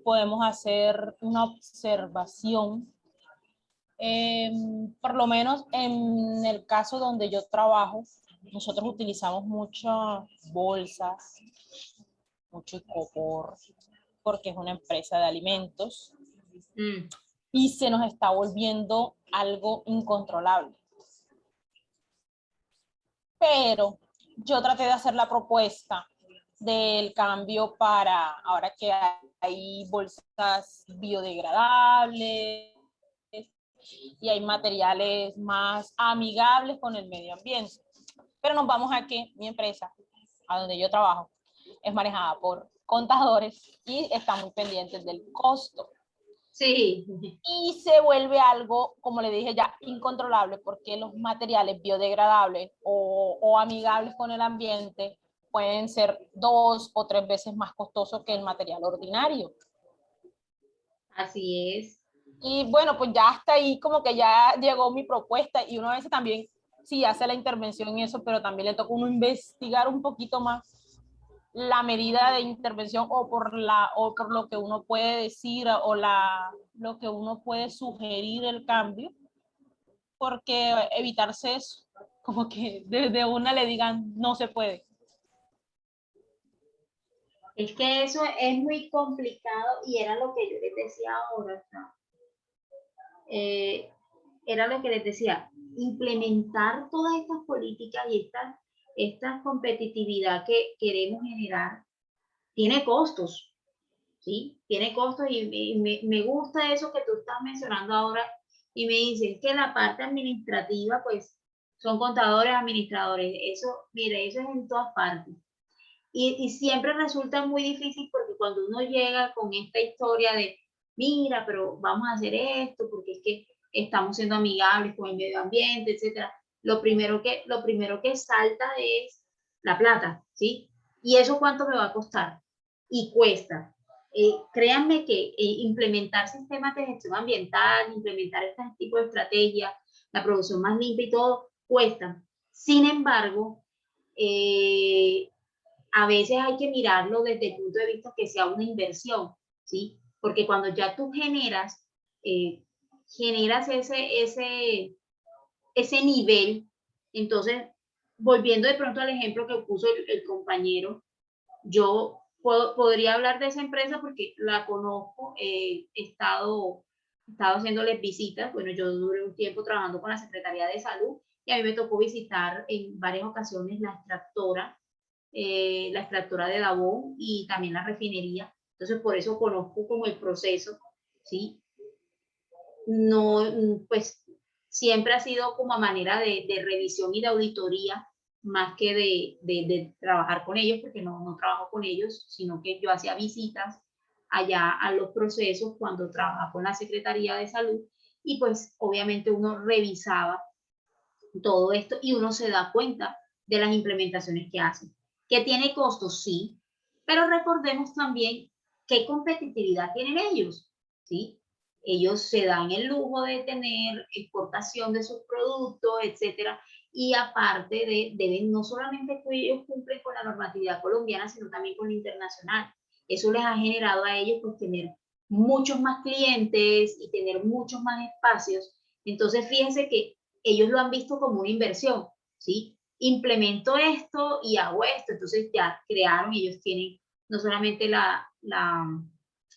podemos hacer una observación. Por lo menos en el caso donde yo trabajo, nosotros utilizamos muchas bolsas, mucho icopor, porque es una empresa de alimentos. Y se nos está volviendo algo incontrolable. Pero yo traté de hacer la propuesta del cambio para, ahora que hay bolsas biodegradables y hay materiales más amigables con el medio ambiente. Pero nos vamos a que mi empresa, a donde yo trabajo, es manejada por contadores y están muy pendientes del costo. Sí. Y se vuelve algo, como le dije ya, incontrolable, porque los materiales biodegradables o amigables con el ambiente pueden ser 2 o 3 veces más costosos que el material ordinario. Así es. Y bueno, pues ya hasta ahí como que ya llegó mi propuesta, y uno a veces también sí hace la intervención en eso, pero también le toca a uno investigar un poquito más la medida de intervención o por lo que uno puede decir o lo que uno puede sugerir el cambio, porque evitarse eso, como que desde una le digan no se puede. Es que eso es muy complicado y era lo que yo les decía ahora, ¿no? Era lo que les decía, implementar todas estas políticas y esta competitividad que queremos generar tiene costos, ¿sí? Tiene costos y me gusta eso que tú estás mencionando ahora y me dices que la parte administrativa, pues, son contadores, administradores. Eso, mire, eso es en todas partes. Y siempre resulta muy difícil porque cuando uno llega con esta historia de, mira, pero vamos a hacer esto porque es que estamos siendo amigables con el medio ambiente, etcétera. Lo primero que salta es la plata, ¿sí? ¿Y eso cuánto me va a costar? Y cuesta. Créanme que implementar sistemas de gestión ambiental, implementar este tipo de estrategias, la producción más limpia y todo, cuesta. Sin embargo, a veces hay que mirarlo desde el punto de vista que sea una inversión, ¿sí? Porque cuando ya tú generas ese nivel, entonces, volviendo de pronto al ejemplo que puso el compañero, yo podría hablar de esa empresa porque la conozco, he estado haciéndoles visitas. Bueno, yo duré un tiempo trabajando con la Secretaría de Salud y a mí me tocó visitar en varias ocasiones la extractora de Dajabón y también la refinería. Entonces, por eso conozco como el proceso, ¿sí? No, pues siempre ha sido como a manera de revisión y de auditoría, más que de trabajar con ellos, porque no trabajo con ellos, sino que yo hacía visitas allá a los procesos cuando trabajaba con la Secretaría de Salud y pues obviamente uno revisaba todo esto y uno se da cuenta de las implementaciones que hacen. ¿Que tiene costos? Sí, pero recordemos también qué competitividad tienen ellos, ¿sí? Ellos se dan el lujo de tener exportación de sus productos, etcétera, y aparte deben no solamente que ellos cumplen con la normatividad colombiana, sino también con la internacional. Eso les ha generado a ellos pues tener muchos más clientes y tener muchos más espacios. Entonces, fíjense que ellos lo han visto como una inversión, ¿sí? Implemento esto y hago esto. Entonces ya crearon, ellos tienen no solamente la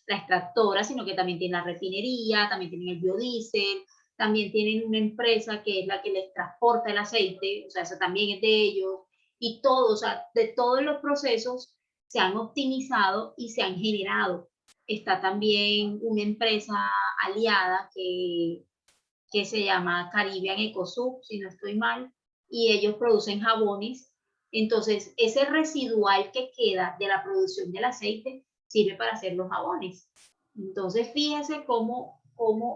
extractora, sino que también tienen la refinería, también tienen el biodiesel, también tienen una empresa que es la que les transporta el aceite, o sea, eso también es de ellos, y todo, o sea, de todos los procesos se han optimizado y se han generado. Está también una empresa aliada que se llama Caribbean EcoSub, si no estoy mal, y ellos producen jabones. Entonces, ese residual que queda de la producción del aceite sirve para hacer los jabones. Entonces, fíjense cómo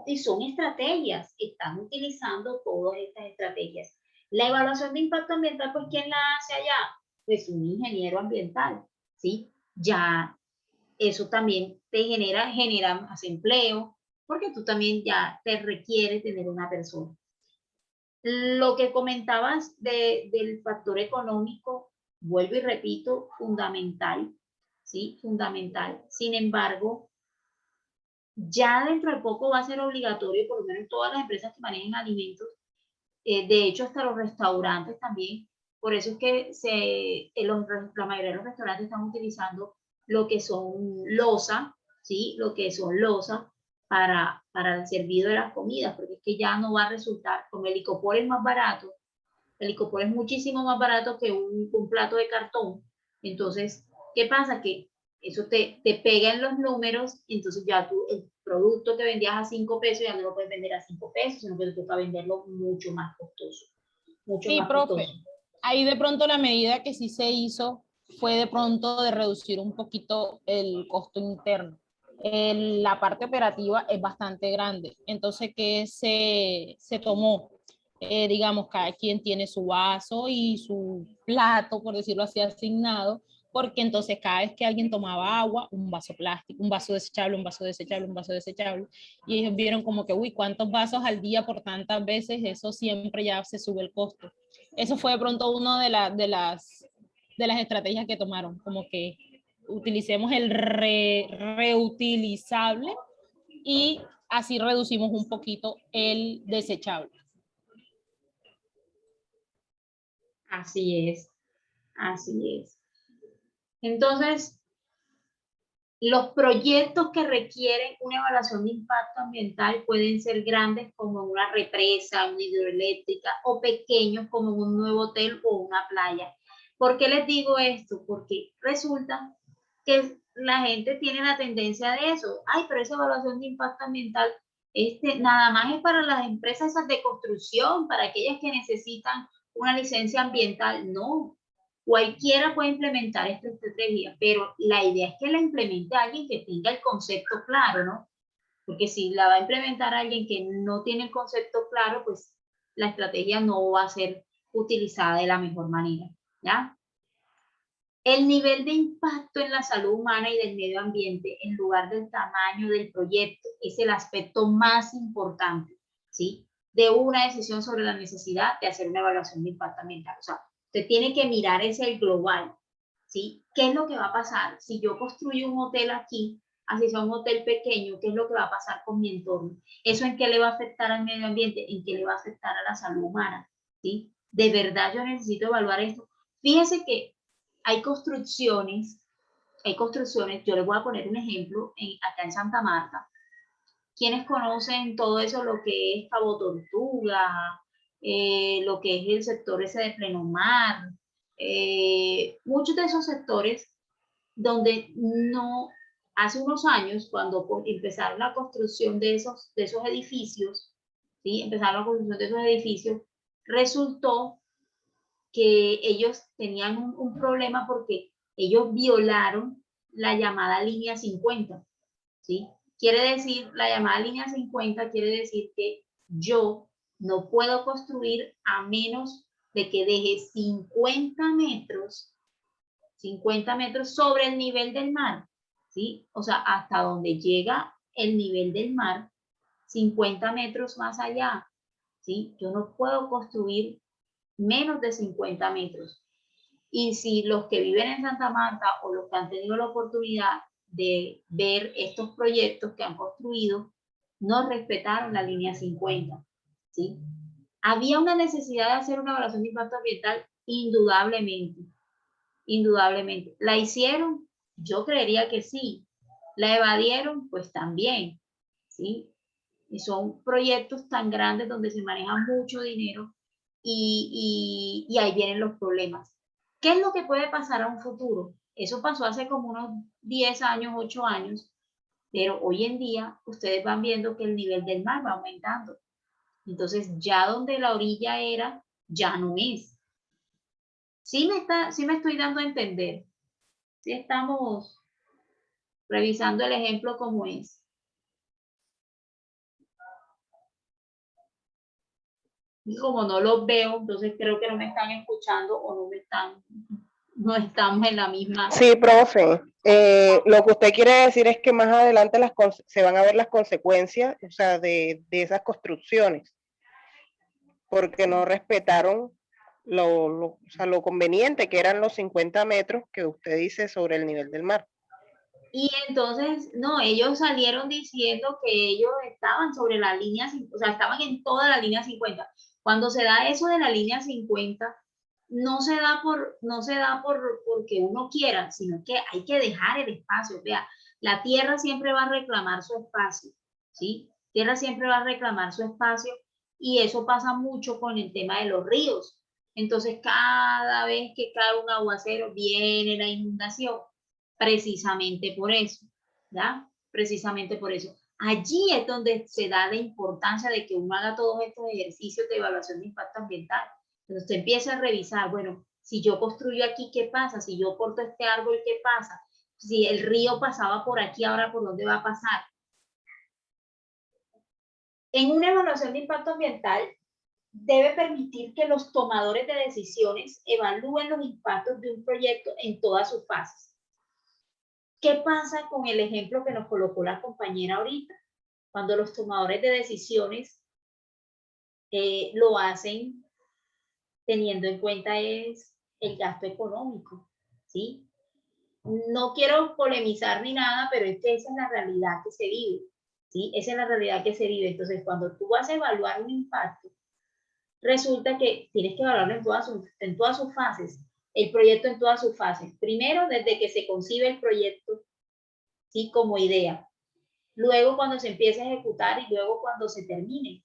y son estrategias, están utilizando todas estas estrategias. La evaluación de impacto ambiental, pues, ¿quién la hace allá? Pues un ingeniero ambiental, ¿sí? Ya eso también te genera más empleo, porque tú también ya te requiere tener una persona. Lo que comentabas del factor económico, vuelvo y repito, fundamental, ¿sí? Fundamental. Sin embargo, ya dentro de poco va a ser obligatorio, por lo menos en todas las empresas que manejen alimentos, de hecho hasta los restaurantes también, por eso es que la mayoría de los restaurantes están utilizando lo que son losa, ¿sí? Lo que son losa para el servicio de las comidas, porque es que ya no va a resultar, como el licopor es más barato, el licopor es muchísimo más barato que un plato de cartón. Entonces, ¿qué pasa? Que eso te pega en los números, y entonces ya tú, el producto que vendías a 5 pesos ya no lo puedes vender a 5 pesos, sino que te toca venderlo mucho más costoso. Mucho Sí, más profe. costoso. Ahí de pronto la medida que sí se hizo fue de pronto de reducir un poquito el costo interno. La parte operativa es bastante grande. Entonces, ¿qué se tomó? Digamos, cada quien tiene su vaso y su plato, por decirlo así, asignado, porque entonces cada vez que alguien tomaba agua, un vaso plástico, un vaso desechable, un vaso desechable, un vaso desechable, y ellos vieron como que, uy, ¿cuántos vasos al día por tantas veces? Eso siempre ya se sube el costo. Eso fue de pronto una de las estrategias que tomaron, como que utilicemos el reutilizable y así reducimos un poquito el desechable. Así es, así es. Entonces, los proyectos que requieren una evaluación de impacto ambiental pueden ser grandes como una represa, una hidroeléctrica, o pequeños como un nuevo hotel o una playa. ¿Por qué les digo esto? Porque resulta que la gente tiene la tendencia de eso. Ay, pero esa evaluación de impacto ambiental nada más es para las empresas de construcción, para aquellas que necesitan una licencia ambiental. No, cualquiera puede implementar esta estrategia, pero la idea es que la implemente alguien que tenga el concepto claro, ¿no? Porque si la va a implementar alguien que no tiene el concepto claro, pues la estrategia no va a ser utilizada de la mejor manera, ¿ya? El nivel de impacto en la salud humana y del medio ambiente, en lugar del tamaño del proyecto, es el aspecto más importante, ¿sí? De una decisión sobre la necesidad de hacer una evaluación de impacto ambiental. O sea, usted tiene que mirar ese global, ¿sí? ¿Qué es lo que va a pasar? Si yo construyo un hotel aquí, así sea un hotel pequeño, ¿qué es lo que va a pasar con mi entorno? ¿Eso en qué le va a afectar al medio ambiente? ¿En qué le va a afectar a la salud humana? ¿Sí? De verdad yo necesito evaluar esto. Fíjese que hay construcciones, yo les voy a poner un ejemplo acá en Santa Marta. ¿Quiénes conocen todo eso, lo que es Cabo Tortuga, lo que es el sector ese de Plenomar? Muchos de esos sectores donde no, hace unos años, cuando empezaron la construcción de esos edificios, ¿sí? Empezaron la construcción de esos edificios, resultó que ellos tenían un problema porque ellos violaron la llamada línea 50, ¿sí? Quiere decir, la llamada línea 50 quiere decir que yo no puedo construir a menos de que deje 50 metros sobre el nivel del mar, ¿sí? O sea, hasta donde llega el nivel del mar, 50 metros más allá, ¿sí? Yo no puedo construir menos de 50 metros. Y si los que viven en Santa Marta o los que han tenido la oportunidad de ver estos proyectos que han construido, no respetaron la línea 50, ¿sí? ¿Había una necesidad de hacer una evaluación de impacto ambiental? Indudablemente, indudablemente. ¿La hicieron? Yo creería que sí. ¿La evadieron? Pues también, ¿sí? Y son proyectos tan grandes donde se maneja mucho dinero y ahí vienen los problemas. ¿Qué es lo que puede pasar a un futuro? Eso pasó hace como unos 10 años, 8 años, pero hoy en día ustedes van viendo que el nivel del mar va aumentando. Entonces ya donde la orilla era, ya no es. Sí me estoy dando a entender. Sí estamos revisando el ejemplo como es. Y como no los veo, entonces creo que no me están escuchando o no estamos en la misma. Sí, profe. Lo que usted quiere decir es que más adelante se van a ver las consecuencias, o sea, de esas construcciones, porque no respetaron o sea, lo conveniente que eran los 50 metros que usted dice sobre el nivel del mar. Y entonces, no, ellos salieron diciendo que ellos estaban sobre la línea, o sea, estaban en toda la línea 50. Cuando se da eso de la línea 50, no se da porque uno quiera, sino que hay que dejar el espacio. Vea, la tierra siempre va a reclamar su espacio, ¿sí? Tierra siempre va a reclamar su espacio y eso pasa mucho con el tema de los ríos. Entonces, cada vez que cae un aguacero, viene la inundación. Precisamente por eso, ¿ya? Precisamente por eso. Allí es donde se da la importancia de que uno haga todos estos ejercicios de evaluación de impacto ambiental. Entonces usted empieza a revisar, bueno, si yo construyo aquí, ¿qué pasa? Si yo corto este árbol, ¿qué pasa? Si el río pasaba por aquí, ahora ¿por dónde va a pasar? En una evaluación de impacto ambiental, debe permitir que los tomadores de decisiones evalúen los impactos de un proyecto en todas sus fases. ¿Qué pasa con el ejemplo que nos colocó la compañera ahorita? Cuando los tomadores de decisiones lo hacen teniendo en cuenta es el gasto económico, ¿sí? No quiero polemizar ni nada, pero es que esa es la realidad que se vive, ¿sí? Esa es la realidad que se vive. Entonces, cuando tú vas a evaluar un impacto, resulta que tienes que evaluarlo en todas sus fases, el proyecto en todas sus fases. Primero, desde que se concibe el proyecto, ¿sí? Como idea. Luego cuando se empiece a ejecutar y luego cuando se termine.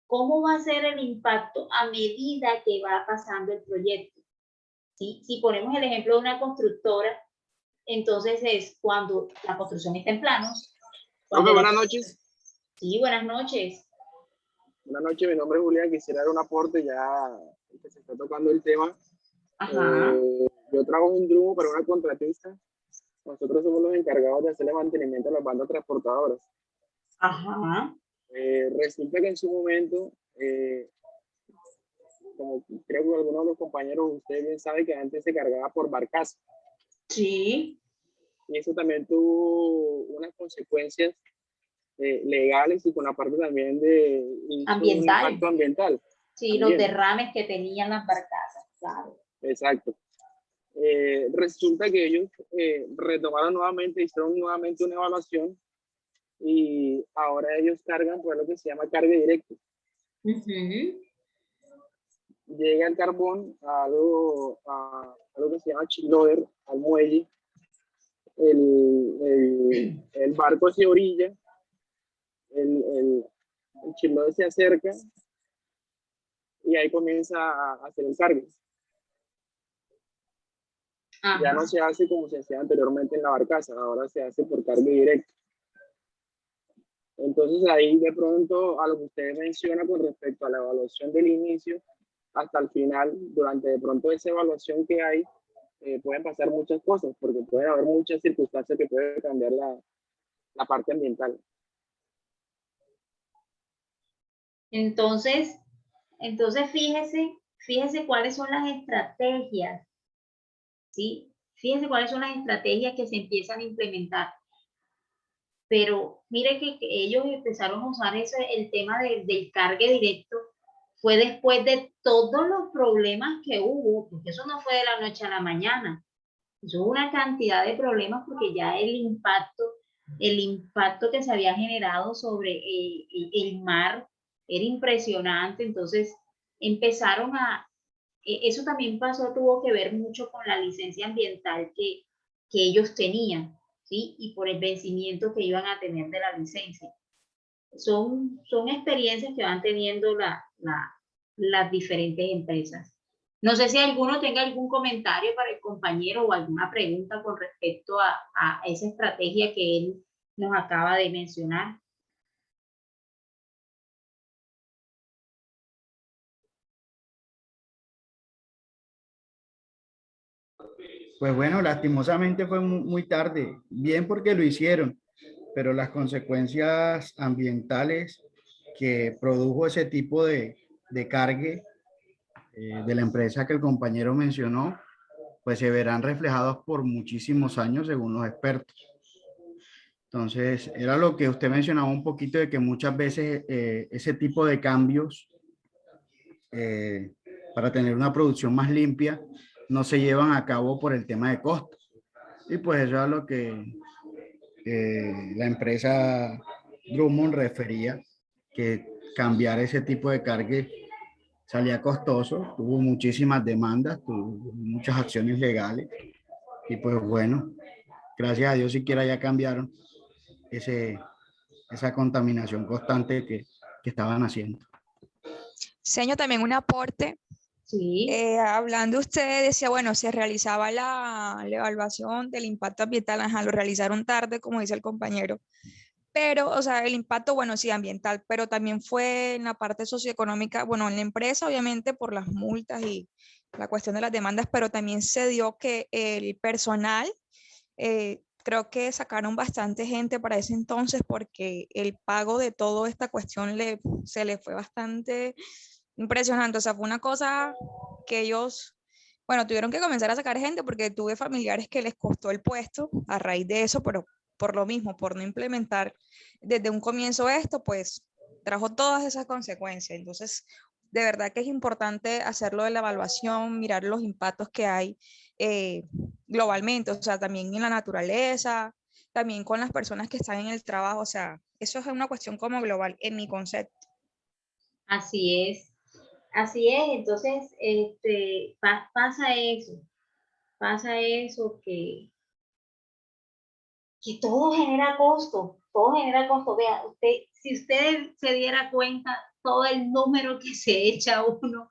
¿Cómo va a ser el impacto a medida que va pasando el proyecto? ¿Sí? Si ponemos el ejemplo de una constructora, entonces es cuando la construcción está en planos. Buenas noches. Sí, buenas noches. Buenas noches, mi nombre es Julián. Quisiera dar un aporte ya que se está tocando el tema. Ajá. Yo trabajo en Drumo para una contratista. Nosotros somos los encargados de hacerle mantenimiento a las bandas transportadoras. Ajá. Resulta que en su momento, como creo que algunos de los compañeros, ustedes bien saben que antes se cargaba por barcaza. Sí. Y eso también tuvo unas consecuencias legales y con la parte también de Ambiental. impacto ambiental. Sí, también. los derrames que tenían las barcazas, claro. Exacto. Resulta que ellos retomaron nuevamente, hicieron nuevamente una evaluación y ahora ellos cargan por lo que se llama carga directa. Llega el carbón a lo que se llama chillover, al muelle, el barco se orilla, el chillover se acerca y ahí comienza a hacer el cargue. Ajá. Ya no se hace como se hacía anteriormente en la barcaza, ahora se hace por cargue directo. Entonces ahí de pronto a lo que usted menciona con respecto a la evaluación del inicio hasta el final, durante de pronto esa evaluación que hay, pueden pasar muchas cosas, porque pueden haber muchas circunstancias que pueden cambiar la parte ambiental. Entonces fíjese cuáles son las estrategias, ¿sí? Fíjense cuáles son las estrategias que se empiezan a implementar. Pero mire que ellos empezaron a usar eso, el tema del cargue directo, fue después de todos los problemas que hubo, porque eso no fue de la noche a la mañana. Eso hubo una cantidad de problemas porque ya el impacto que se había generado sobre el mar era impresionante. Entonces empezaron eso también tuvo que ver mucho con la licencia ambiental que ellos tenían, ¿sí? Y por el vencimiento que iban a tener de la licencia. Son experiencias que van teniendo las diferentes empresas. No sé si alguno tenga algún comentario para el compañero o alguna pregunta con respecto a esa estrategia que él nos acaba de mencionar. Pues bueno, lastimosamente fue muy tarde, bien porque lo hicieron, pero las consecuencias ambientales que produjo ese tipo de cargue de la empresa que el compañero mencionó, pues se verán reflejados por muchísimos años según los expertos. Entonces, era lo que usted mencionaba un poquito de que muchas veces ese tipo de cambios para tener una producción más limpia no se llevan a cabo por el tema de costos. Y pues eso es a lo que la empresa Drummond refería, que cambiar ese tipo de cargue salía costoso, tuvo muchísimas demandas, tuvo muchas acciones legales y pues bueno, gracias a Dios siquiera ya cambiaron esa contaminación constante que estaban haciendo. Señor, también un aporte. Sí. Hablando usted, decía, bueno, se realizaba la evaluación del impacto ambiental, ajá, lo realizaron tarde, como dice el compañero, pero, o sea, el impacto, bueno, sí, ambiental, pero también fue en la parte socioeconómica, bueno, en la empresa, obviamente, por las multas y la cuestión de las demandas, pero también se dio que el personal, creo que sacaron bastante gente para ese entonces porque el pago de toda esta cuestión se le fue bastante impresionante. O sea, fue una cosa que ellos, bueno, tuvieron que comenzar a sacar gente porque tuve familiares que les costó el puesto a raíz de eso, pero por lo mismo, por no implementar desde un comienzo esto, pues trajo todas esas consecuencias. Entonces, de verdad que es importante hacerlo de la evaluación, mirar los impactos que hay globalmente, o sea, también en la naturaleza, también con las personas que están en el trabajo, o sea, eso es una cuestión como global en mi concepto. Así es. Así es, entonces pasa eso que todo genera costo, todo genera costo. Vea, si usted se diera cuenta todo el número que se echa uno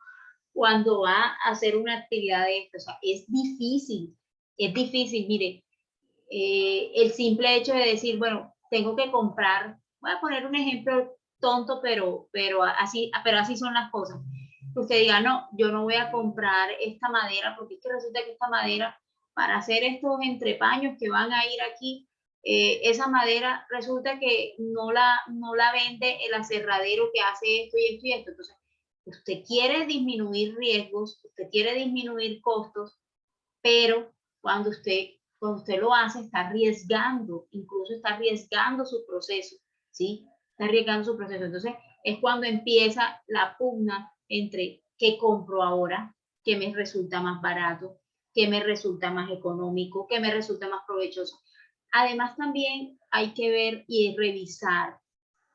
cuando va a hacer una actividad de esto, o sea, es difícil, mire, el simple hecho de decir, bueno, tengo que comprar, voy a poner un ejemplo tonto, pero así son las cosas. Usted diga, no, yo no voy a comprar esta madera, porque es que resulta que esta madera, para hacer estos entrepaños que van a ir aquí, esa madera resulta que no la vende el aserradero que hace esto y esto y esto. Entonces, usted quiere disminuir riesgos, usted quiere disminuir costos, pero cuando usted lo hace, está arriesgando, incluso está arriesgando su proceso, ¿sí? Está arriesgando su proceso. Entonces, es cuando empieza la pugna entre qué compro ahora, qué me resulta más barato, qué me resulta más económico, qué me resulta más provechoso. Además, también hay que ver y revisar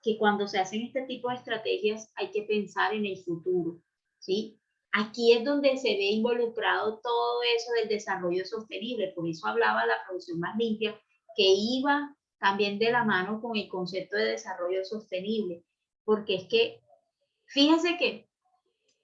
que cuando se hacen este tipo de estrategias hay que pensar en el futuro, ¿sí? Aquí es donde se ve involucrado todo eso del desarrollo sostenible, por eso hablaba la producción más limpia, que iba también de la mano con el concepto de desarrollo sostenible, porque es que, fíjense que,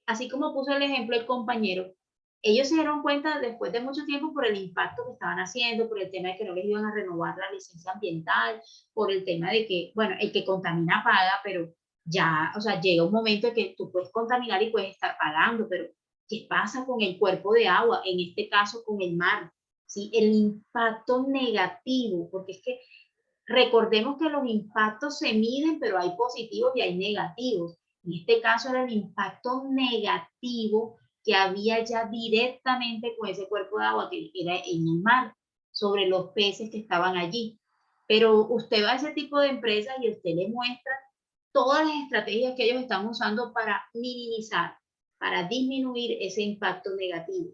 así como puso el ejemplo el compañero, ellos se dieron cuenta después de mucho tiempo por el impacto que estaban haciendo, por el tema de que no les iban a renovar la licencia ambiental, por el tema de que, bueno, el que contamina paga, pero ya, o sea, llega un momento en que tú puedes contaminar y puedes estar pagando, pero ¿qué pasa con el cuerpo de agua? En este caso, con el mar, ¿sí? El impacto negativo, porque es que recordemos que los impactos se miden, pero hay positivos y hay negativos. En este caso era el impacto negativo que había ya directamente con ese cuerpo de agua que era en el mar, sobre los peces que estaban allí. Pero usted va a ese tipo de empresas y usted le muestra todas las estrategias que ellos están usando para minimizar, para disminuir ese impacto negativo.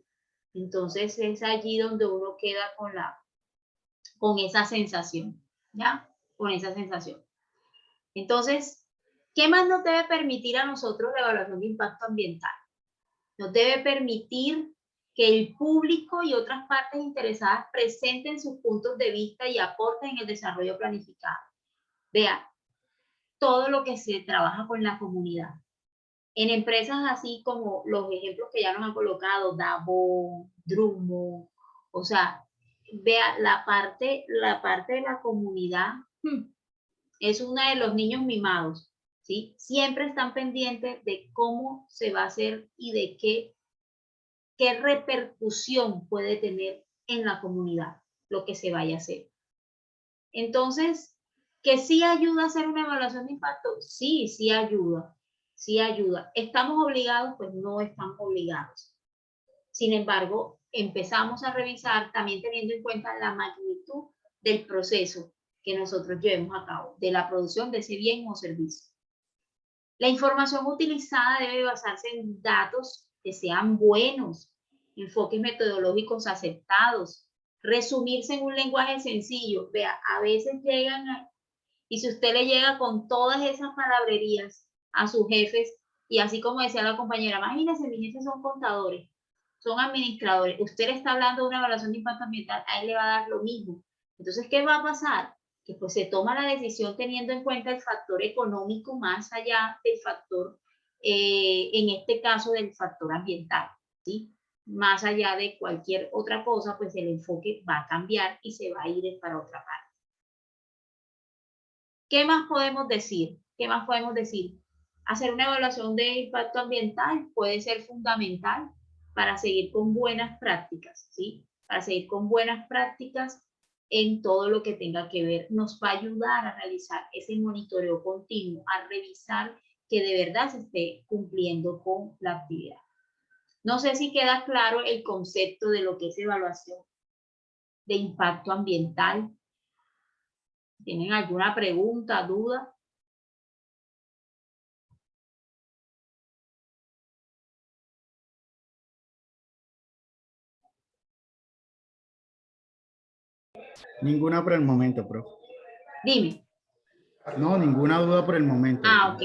Entonces es allí donde uno queda con esa sensación, ¿ya? Con esa sensación. Entonces, ¿qué más nos debe permitir a nosotros la evaluación de impacto ambiental? Nos debe permitir que el público y otras partes interesadas presenten sus puntos de vista y aporten en el desarrollo planificado. Vea, todo lo que se trabaja con la comunidad. En empresas así como los ejemplos que ya nos han colocado, Davo, Drummond, o sea, vea, la parte de la comunidad es una de los niños mimados, ¿sí? Siempre están pendientes de cómo se va a hacer y de qué repercusión puede tener en la comunidad lo que se vaya a hacer. Entonces, ¿que sí ayuda a hacer una evaluación de impacto? Sí, sí ayuda, sí ayuda. ¿Estamos obligados? Pues no estamos obligados. Sin embargo, empezamos a revisar también teniendo en cuenta la magnitud del proceso que nosotros llevemos a cabo, de la producción de ese bien o servicio. La información utilizada debe basarse en datos que sean buenos, enfoques metodológicos aceptados, resumirse en un lenguaje sencillo. Vea, a veces llegan, y si usted le llega con todas esas palabrerías a sus jefes, y así como decía la compañera, imagínense, mis jefes son contadores, son administradores, usted le está hablando de una evaluación de impacto ambiental, a él le va a dar lo mismo. Entonces, ¿qué va a pasar? Que pues se toma la decisión teniendo en cuenta el factor económico más allá del factor, en este caso del factor ambiental, ¿sí? Más allá de cualquier otra cosa, pues el enfoque va a cambiar y se va a ir para otra parte. ¿Qué más podemos decir? ¿Qué más podemos decir? Hacer una evaluación de impacto ambiental puede ser fundamental para seguir con buenas prácticas, ¿sí? Para seguir con buenas prácticas en todo lo que tenga que ver. Nos va a ayudar a realizar ese monitoreo continuo, a revisar que de verdad se esté cumpliendo con la actividad. No sé si queda claro el concepto de lo que es evaluación de impacto ambiental. ¿Tienen alguna pregunta, duda? Ninguna por el momento, profe. Dime. No, ninguna duda por el momento. Ah, ok.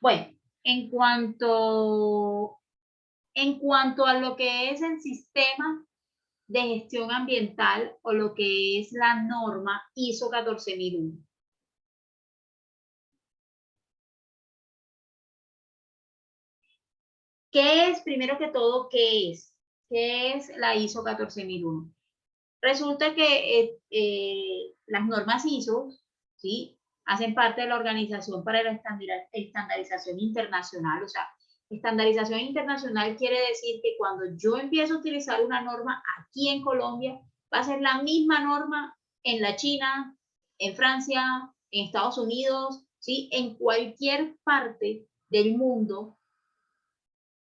Bueno, en cuanto a lo que es el sistema de gestión ambiental o lo que es la norma ISO 14001. ¿Qué es, primero que todo, qué es? ¿Qué es la ISO 14001? Resulta que las normas ISO, ¿sí?, hacen parte de la Organización para la Estandarización Internacional. O sea, estandarización internacional quiere decir que cuando yo empiezo a utilizar una norma aquí en Colombia, va a ser la misma norma en la China, en Francia, en Estados Unidos, ¿sí?, en cualquier parte del mundo.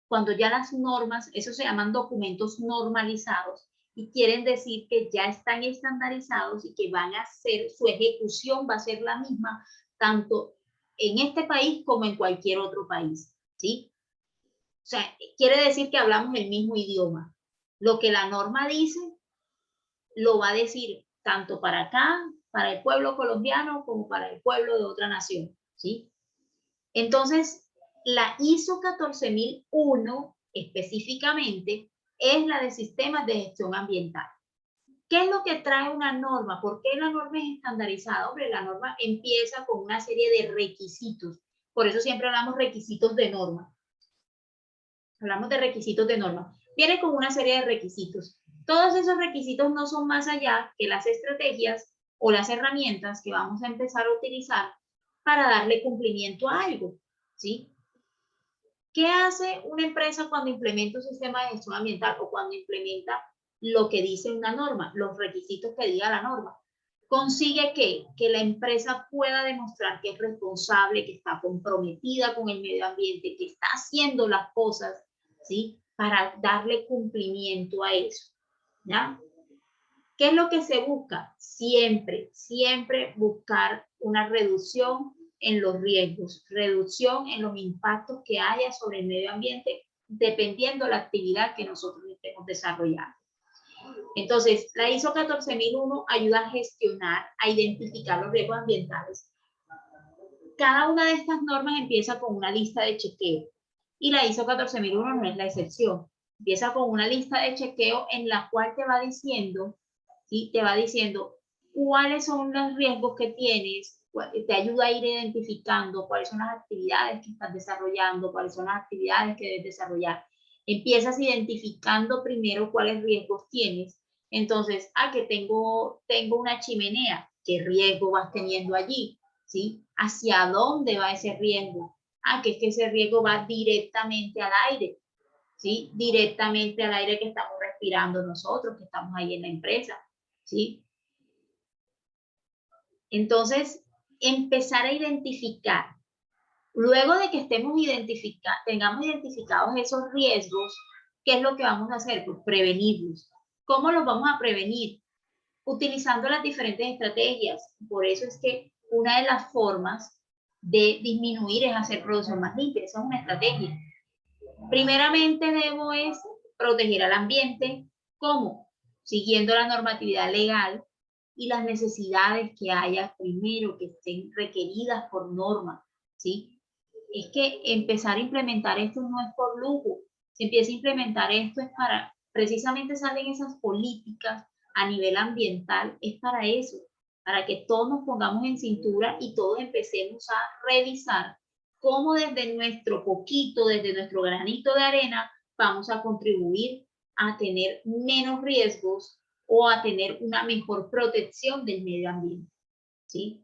Cuando ya las normas, eso se llaman documentos normalizados, y quieren decir que ya están estandarizados y que van a ser, su ejecución va a ser la misma, tanto en este país como en cualquier otro país, ¿sí? O sea, quiere decir que hablamos el mismo idioma. Lo que la norma dice, lo va a decir tanto para acá, para el pueblo colombiano, como para el pueblo de otra nación, ¿sí? Entonces, la ISO 14001 específicamente es la de sistemas de gestión ambiental. ¿Qué es lo que trae una norma? ¿Por qué la norma es estandarizada? Hombre, la norma empieza con una serie de requisitos. Por eso siempre hablamos requisitos de norma. Hablamos de requisitos de norma. Viene con una serie de requisitos. Todos esos requisitos no son más allá que las estrategias o las herramientas que vamos a empezar a utilizar para darle cumplimiento a algo, ¿sí? ¿Qué hace una empresa cuando implementa un sistema de gestión ambiental o cuando implementa lo que dice una norma, los requisitos que diga la norma? Consigue que la empresa pueda demostrar que es responsable, que está comprometida con el medio ambiente, que está haciendo las cosas, ¿sí?, para darle cumplimiento a eso, ¿ya? ¿Qué es lo que se busca? Siempre, siempre buscar una reducción en los riesgos, reducción en los impactos que haya sobre el medio ambiente, dependiendo la actividad que nosotros estemos desarrollando. Entonces, la ISO 14001 ayuda a gestionar, a identificar los riesgos ambientales. Cada una de estas normas empieza con una lista de chequeo y la ISO 14001 no es la excepción. Empieza con una lista de chequeo en la cual te va diciendo, ¿sí? Te va diciendo cuáles son los riesgos que tienes, te ayuda a ir identificando cuáles son las actividades que estás desarrollando, cuáles son las actividades que debes desarrollar. Empiezas identificando primero cuáles riesgos tienes. Entonces, que tengo una chimenea, ¿qué riesgo vas teniendo allí? ¿Sí? ¿Hacia dónde va ese riesgo? Que es que ese riesgo va directamente al aire, ¿sí? Directamente al aire que estamos respirando nosotros, que estamos ahí en la empresa, ¿sí? Entonces, empezar a identificar. Luego de que tengamos identificados esos riesgos, ¿qué es lo que vamos a hacer? Pues prevenirlos. ¿Cómo los vamos a prevenir? Utilizando las diferentes estrategias. Por eso es que una de las formas de disminuir es hacer producción más limpia. Esa es una estrategia. Primeramente debo proteger al ambiente. ¿Cómo? Siguiendo la normatividad legal y las necesidades que haya primero, que estén requeridas por norma, ¿sí? Es que empezar a implementar esto no es por lujo. Se empieza a implementar esto es para, precisamente salen esas políticas a nivel ambiental, es para eso, para que todos nos pongamos en cintura y todos empecemos a revisar cómo desde nuestro poquito, desde nuestro granito de arena, vamos a contribuir a tener menos riesgos o a tener una mejor protección del medio ambiente, ¿sí?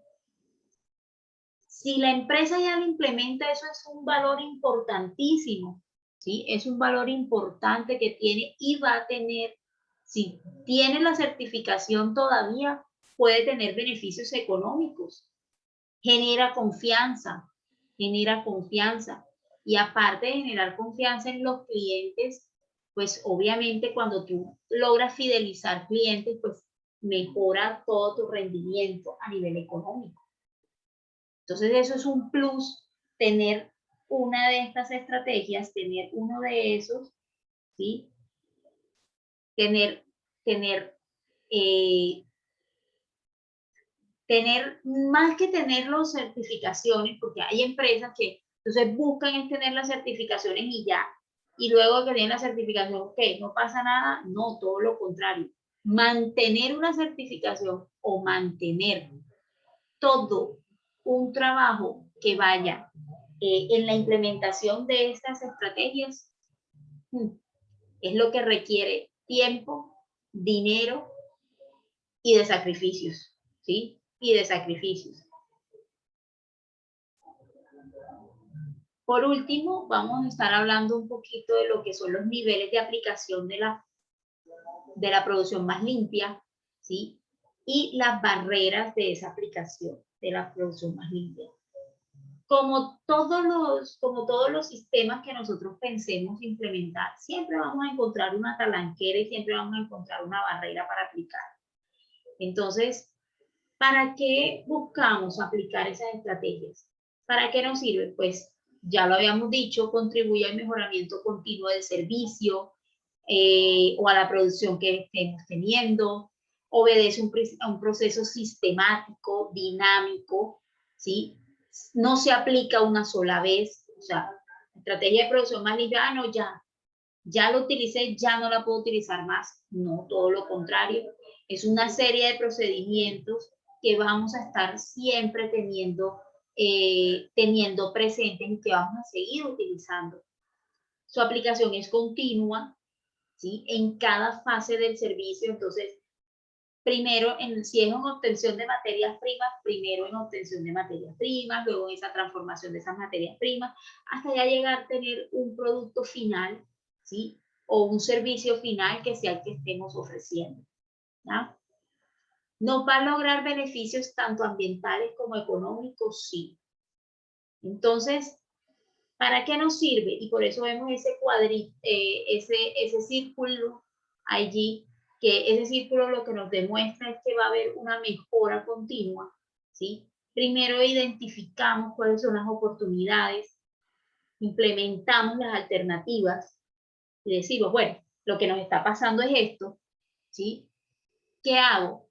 Si la empresa ya lo implementa, eso es un valor importantísimo, ¿sí? Es un valor importante que tiene y va a tener, si tiene la certificación todavía, puede tener beneficios económicos. Genera confianza. Y aparte de generar confianza en los clientes, pues obviamente cuando tú logras fidelizar clientes, pues mejora todo tu rendimiento a nivel económico. Entonces eso es un plus, tener una de estas estrategias, tener uno de esos, ¿sí? Tener más que tener las certificaciones, porque hay empresas que entonces buscan es tener las certificaciones y ya, y luego que tienen la certificación, ok, no pasa nada, no, todo lo contrario. Mantener una certificación o mantener todo un trabajo que vaya en la implementación de estas estrategias es lo que requiere tiempo, dinero y de sacrificios, ¿sí? Y de sacrificios. Por último, vamos a estar hablando un poquito de lo que son los niveles de aplicación de la producción más limpia, ¿sí? Y las barreras de esa aplicación de la producción más limpia. Como todos los sistemas que nosotros pensemos implementar, siempre vamos a encontrar una talanquera y siempre vamos a encontrar una barrera para aplicar. Entonces, ¿para qué buscamos aplicar esas estrategias? ¿Para qué nos sirve? Pues ya lo habíamos dicho, contribuye al mejoramiento continuo del servicio o a la producción que estemos teniendo, obedece a un proceso sistemático, dinámico, ¿sí? No se aplica una sola vez, o sea, estrategia de producción más limpia, no, ya lo utilicé, ya no la puedo utilizar más. No, todo lo contrario. Es una serie de procedimientos que vamos a estar siempre teniendo presentes y que vamos a seguir utilizando. Su aplicación es continua, ¿sí? En cada fase del servicio. Entonces, primero, si es en obtención de materias primas, primero en obtención de materias primas, luego en esa transformación de esas materias primas, hasta ya llegar a tener un producto final, ¿sí? O un servicio final que sea el que estemos ofreciendo, ¿no? ¿Nos va a lograr beneficios tanto ambientales como económicos? Sí. Entonces, ¿para qué nos sirve? Y por eso vemos ese cuadrito, ese círculo allí, que ese círculo lo que nos demuestra es que va a haber una mejora continua, ¿sí? Primero identificamos cuáles son las oportunidades, implementamos las alternativas y decimos, bueno, lo que nos está pasando es esto, ¿sí? ¿Qué hago?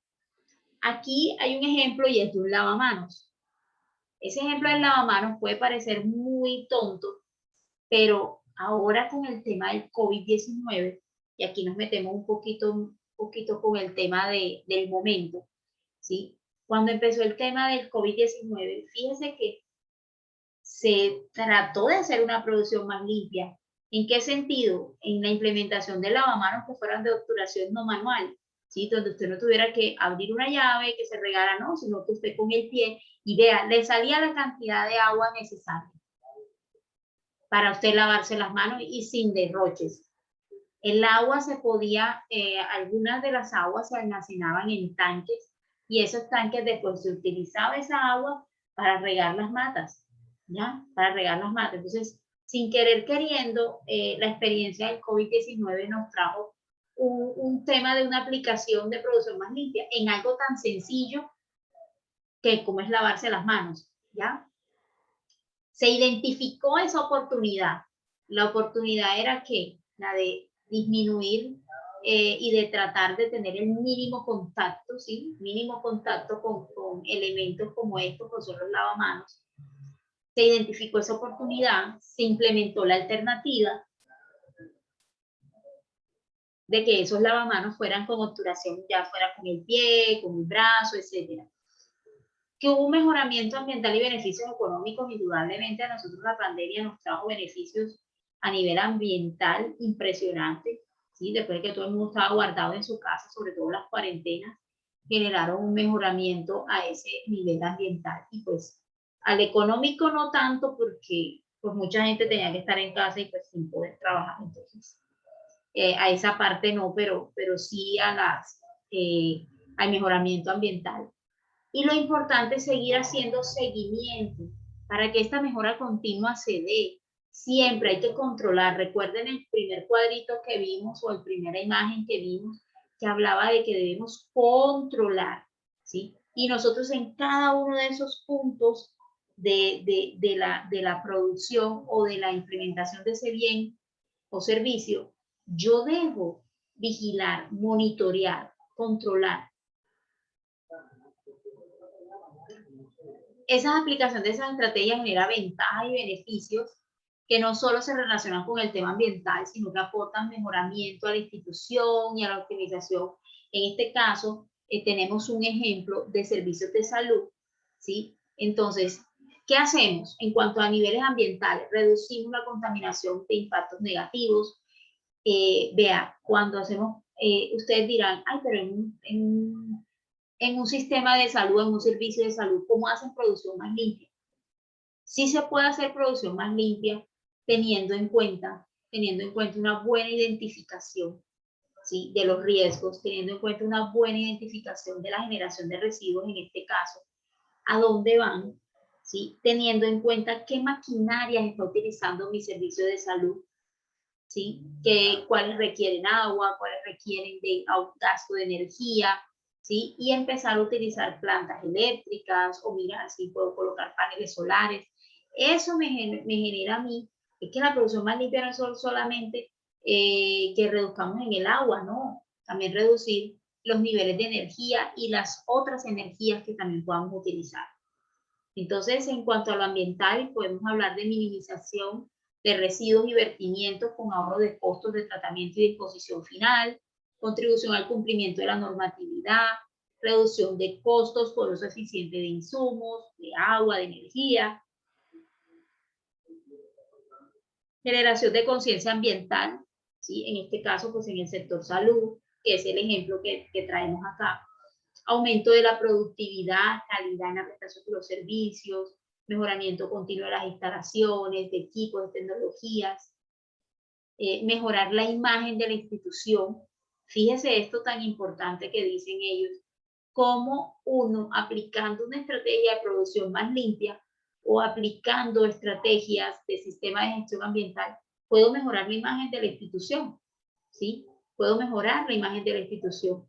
Aquí hay un ejemplo y es de un lavamanos. Ese ejemplo del lavamanos puede parecer muy tonto, pero ahora con el tema del COVID-19, y aquí nos metemos un poquito con el tema del momento, ¿sí? Cuando empezó el tema del COVID-19, fíjense que se trató de hacer una producción más limpia. ¿En qué sentido? En la implementación de lavamanos que fueran de obturación no manual, ¿sí? Donde usted no tuviera que abrir una llave, que se regara, no, sino que usted con el pie y vea, le salía la cantidad de agua necesaria para usted lavarse las manos y sin derroches. El agua se podía, algunas de las aguas se almacenaban en tanques y esos tanques después se utilizaba esa agua para regar las matas, ¿ya? Para regar las matas. Entonces, sin querer queriendo, la experiencia del COVID-19 nos trajo un tema de una aplicación de producción más limpia en algo tan sencillo que como es lavarse las manos, ¿ya? Se identificó esa oportunidad. La oportunidad era que la de disminuir y de tratar de tener el mínimo contacto, ¿sí? Mínimo contacto con elementos como estos, que son los lavamanos. Se identificó esa oportunidad, se implementó la alternativa de que esos lavamanos fueran con obturación, ya fuera con el pie, con el brazo, etc. Que hubo un mejoramiento ambiental y beneficios económicos, indudablemente a nosotros la pandemia nos trajo beneficios a nivel ambiental impresionante, ¿sí? Después de que todo el mundo estaba guardado en su casa, sobre todo las cuarentenas, generaron un mejoramiento a ese nivel ambiental. Y pues al económico no tanto porque pues mucha gente tenía que estar en casa y pues sin poder trabajar, entonces a esa parte no, pero sí al mejoramiento ambiental. Y lo importante es seguir haciendo seguimiento para que esta mejora continua se dé. Siempre hay que controlar. Recuerden el primer cuadrito que vimos o la primera imagen que vimos que hablaba de que debemos controlar, ¿sí? Y nosotros en cada uno de esos puntos de la producción o de la implementación de ese bien o servicio, yo debo vigilar, monitorear, controlar. Esa aplicación de esas estrategias genera ventajas y beneficios que no solo se relacionan con el tema ambiental, sino que aportan mejoramiento a la institución y a la optimización. En este caso, tenemos un ejemplo de servicios de salud, ¿sí? Entonces, ¿qué hacemos en cuanto a niveles ambientales? Reducimos la contaminación de impactos negativos. Vea, cuando hacemos, ustedes dirán, ay, pero en un sistema de salud, en un servicio de salud, ¿cómo hacen producción más limpia? Sí se puede hacer producción más limpia teniendo en cuenta una buena identificación, ¿sí? De los riesgos, teniendo en cuenta una buena identificación de la generación de residuos, en este caso, a dónde van, ¿sí? Teniendo en cuenta qué maquinarias está utilizando mi servicio de salud, ¿sí? Cuáles requieren agua, cuáles requieren de gasto de energía, ¿sí? Y empezar a utilizar plantas eléctricas o mirar si puedo colocar paneles solares. Eso me genera a mí, es que la producción más limpia no es solamente que reduzcamos en el agua, no, también reducir los niveles de energía y las otras energías que también podamos utilizar. Entonces, en cuanto a lo ambiental, podemos hablar de minimización de residuos y vertimientos con ahorro de costos de tratamiento y disposición final, contribución al cumplimiento de la normatividad, reducción de costos por uso eficiente de insumos, de agua, de energía, generación de conciencia ambiental, ¿sí? En este caso, pues en el sector salud, que es el ejemplo que traemos acá, aumento de la productividad, calidad en la prestación de los servicios, mejoramiento continuo de las instalaciones, de equipos, de tecnologías, mejorar la imagen de la institución. Fíjese esto tan importante que dicen ellos, cómo uno aplicando una estrategia de producción más limpia o aplicando estrategias de sistema de gestión ambiental, puedo mejorar la imagen de la institución, ¿sí? Puedo mejorar la imagen de la institución.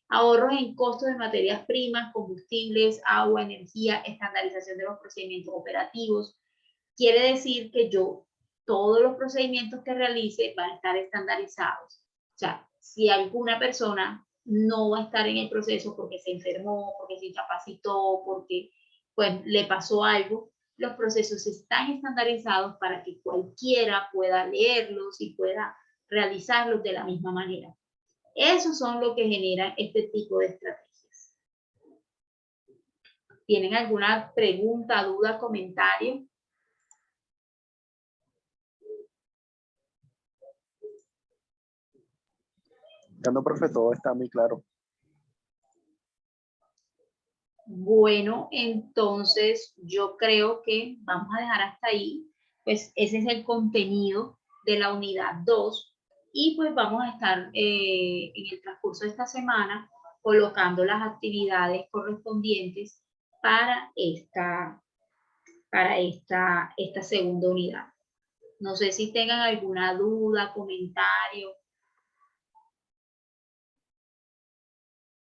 Ahorros en costos de materias primas, combustibles, agua, energía, estandarización de los procedimientos operativos. Quiere decir que todos los procedimientos que realice van a estar estandarizados. O sea, si alguna persona no va a estar en el proceso porque se enfermó, porque se incapacitó, porque pues, le pasó algo, los procesos están estandarizados para que cualquiera pueda leerlos y pueda realizarlos de la misma manera. Esos son lo que generan este tipo de estrategias. ¿Tienen alguna pregunta, duda, comentario? Ya no, profe, todo está muy claro. Bueno, entonces yo creo que vamos a dejar hasta ahí. Pues ese es el contenido de la unidad 2 y pues vamos a estar en el transcurso de esta semana colocando las actividades correspondientes para esta segunda unidad. No sé si tengan alguna duda, comentario